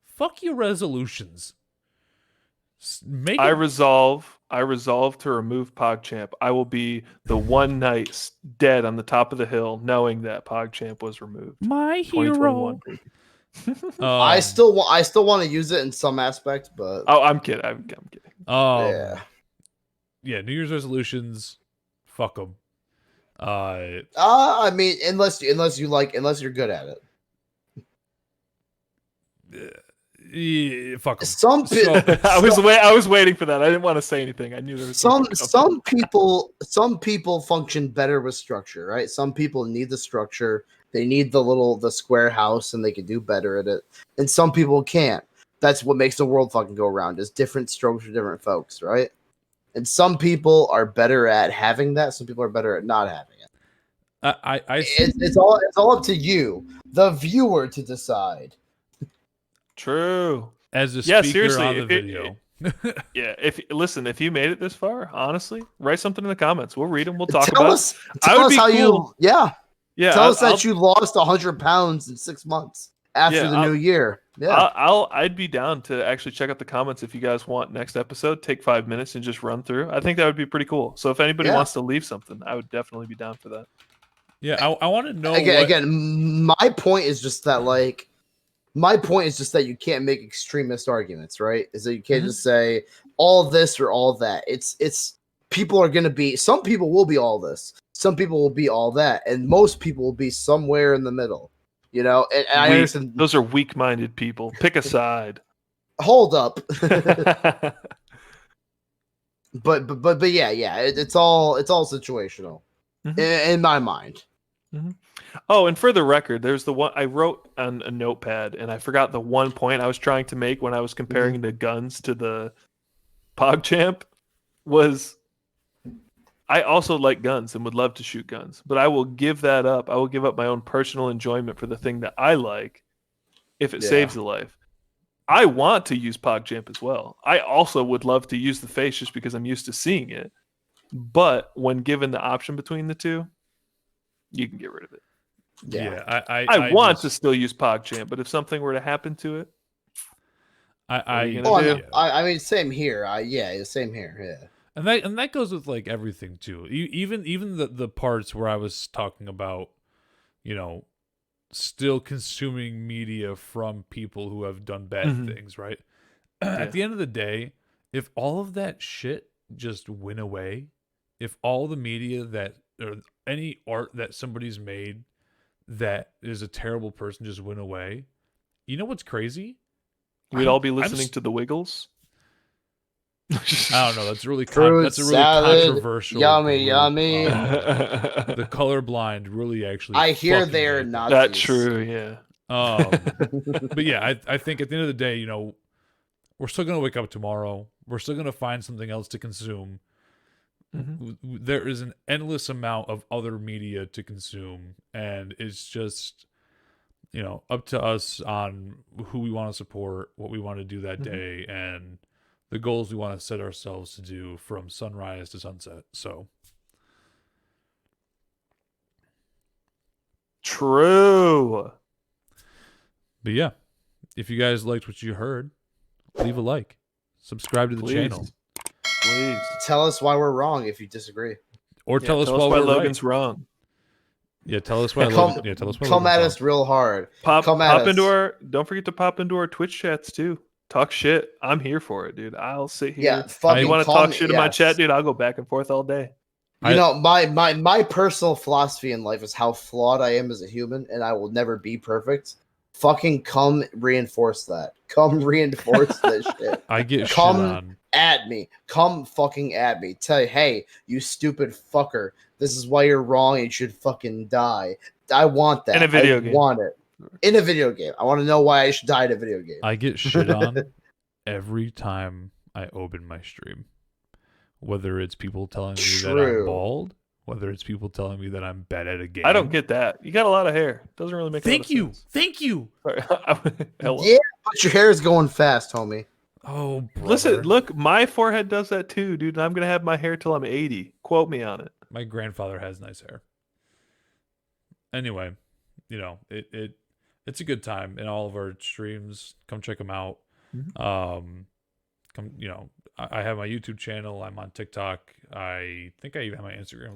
Fuck your resolutions. I resolve to remove POGCHAMP. I will be the one night dead on the top of the hill, knowing that POGCHAMP was removed. My hero. I still want to use it in some aspects, but I'm kidding. I'm kidding. Yeah. New Year's resolutions. Fuck them. I mean, unless you're good at it. Yeah, fuck 'em. I was waiting for that. I didn't want to say anything. I knew there was some people function better with structure, right? Some people need the structure. They need the square house, and they can do better at it. And some people can't. That's what makes the world fucking go around. Is different strokes for different folks, right? And some people are better at having that. Some people are better at not having it. It's all up to you, the viewer, to decide. True. As a speaker on the video. If you made it this far, honestly, write something in the comments. We'll read them. We'll talk Tell about us, it. Tell us how cool. Tell us that you lost 100 pounds in 6 months after the new year. Yeah. I'd be down to actually check out the comments if you guys want next episode. Take 5 minutes and just run through. I think that would be pretty cool. So if anybody wants to leave something, I would definitely be down for that. Yeah, I want to know. Again, my point is just that you can't make extremist arguments, right? Is that you can't just say all this or all that. It's people are going to be, some people will be all this, some people will be all that, and most people will be somewhere in the middle. And I understand those are weak-minded people. Pick a side. Hold up. but yeah, it's all situational in my mind. Mm-hmm. Oh, and for the record, there's the one I wrote on a notepad, and I forgot the one point I was trying to make when I was comparing the guns to the POGCHAMP was I also like guns and would love to shoot guns, but I will give that up. I will give up my own personal enjoyment for the thing that I like if it saves a life. I want to use POGCHAMP as well. I also would love to use the face just because I'm used to seeing it. But when given the option between the two, you can get rid of it. Yeah, I want to still use POGCHAMP, but if something were to happen to it, I mean, same here. Same here. Yeah, and that goes with like everything too. Even the parts where I was talking about, still consuming media from people who have done bad things, right? At the end of the day, if all of that shit just went away, if all the media that or any art that somebody's made that is a terrible person just went away, you know what's crazy? We'd all be listening to the Wiggles. I don't know. That's really fruit salad, controversial. Yummy. The colorblind really actually. I hear they're not. That's true. Yeah. But yeah, I think at the end of the day, we're still gonna wake up tomorrow. We're still gonna find something else to consume. There is an endless amount of other media to consume, and it's just up to us on who we want to support, what we want to do that day, and the goals we want to set ourselves to do from sunrise to sunset. So true. But yeah, if you guys liked what you heard, leave a like, subscribe to the channel. Please tell us why we're wrong if you disagree, or tell us why Logan's wrong. Yeah, tell us why. Tell us why. Come at us real hard. Don't forget to pop into our Twitch chats too. Talk shit. I'm here for it, dude. I'll sit here. Yeah, you want to talk shit in my chat, dude? I'll go back and forth all day. My personal philosophy in life is how flawed I am as a human, and I will never be perfect. Fucking come reinforce that. Come reinforce this shit. I get shit on. At me. Come fucking at me. Tell you, hey, you stupid fucker. This is why you're wrong and you should fucking die. I want that. In a video game. I want it. In a video game. I want to know why I should die in a video game. I get shit on every time I open my stream. Whether it's people telling me that I'm bald, whether it's people telling me that I'm bad at a game. I don't get that. You got a lot of hair. Doesn't really make sense. Thank you. Sorry. Yeah, but your hair is going fast, homie. Oh, brother. Listen, look, my forehead does that too, dude. And I'm gonna have my hair till I'm 80. Quote me on it. My grandfather has nice hair. Anyway, you know, it's a good time in all of our streams. Come check them out. Come, you know, I have my YouTube channel. I'm on TikTok. I think I even have my Instagram.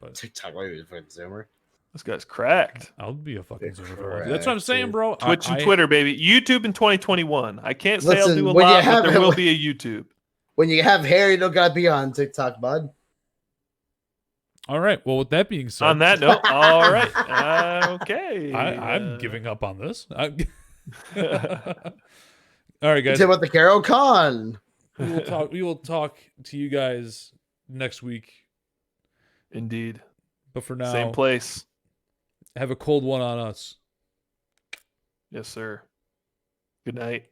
But TikTok, why are you a fucking Zoomer? This guy's cracked. I'll be a fucking Zoomer. Correct, That's what I'm saying, bro. Twitch and Twitter, baby. YouTube in 2021. I can't say Listen, I'll do a when you lot, have- but there will be a YouTube. When you have hair, you don't gotta be on TikTok, bud. All right. Well, with that being said, On that note, all right. Okay. I'm giving up on this. All right, guys. Say about the Carol Con. We will talk to you guys next week. Indeed. But for now, Same place. have a cold one on us. Yes, sir. Good night.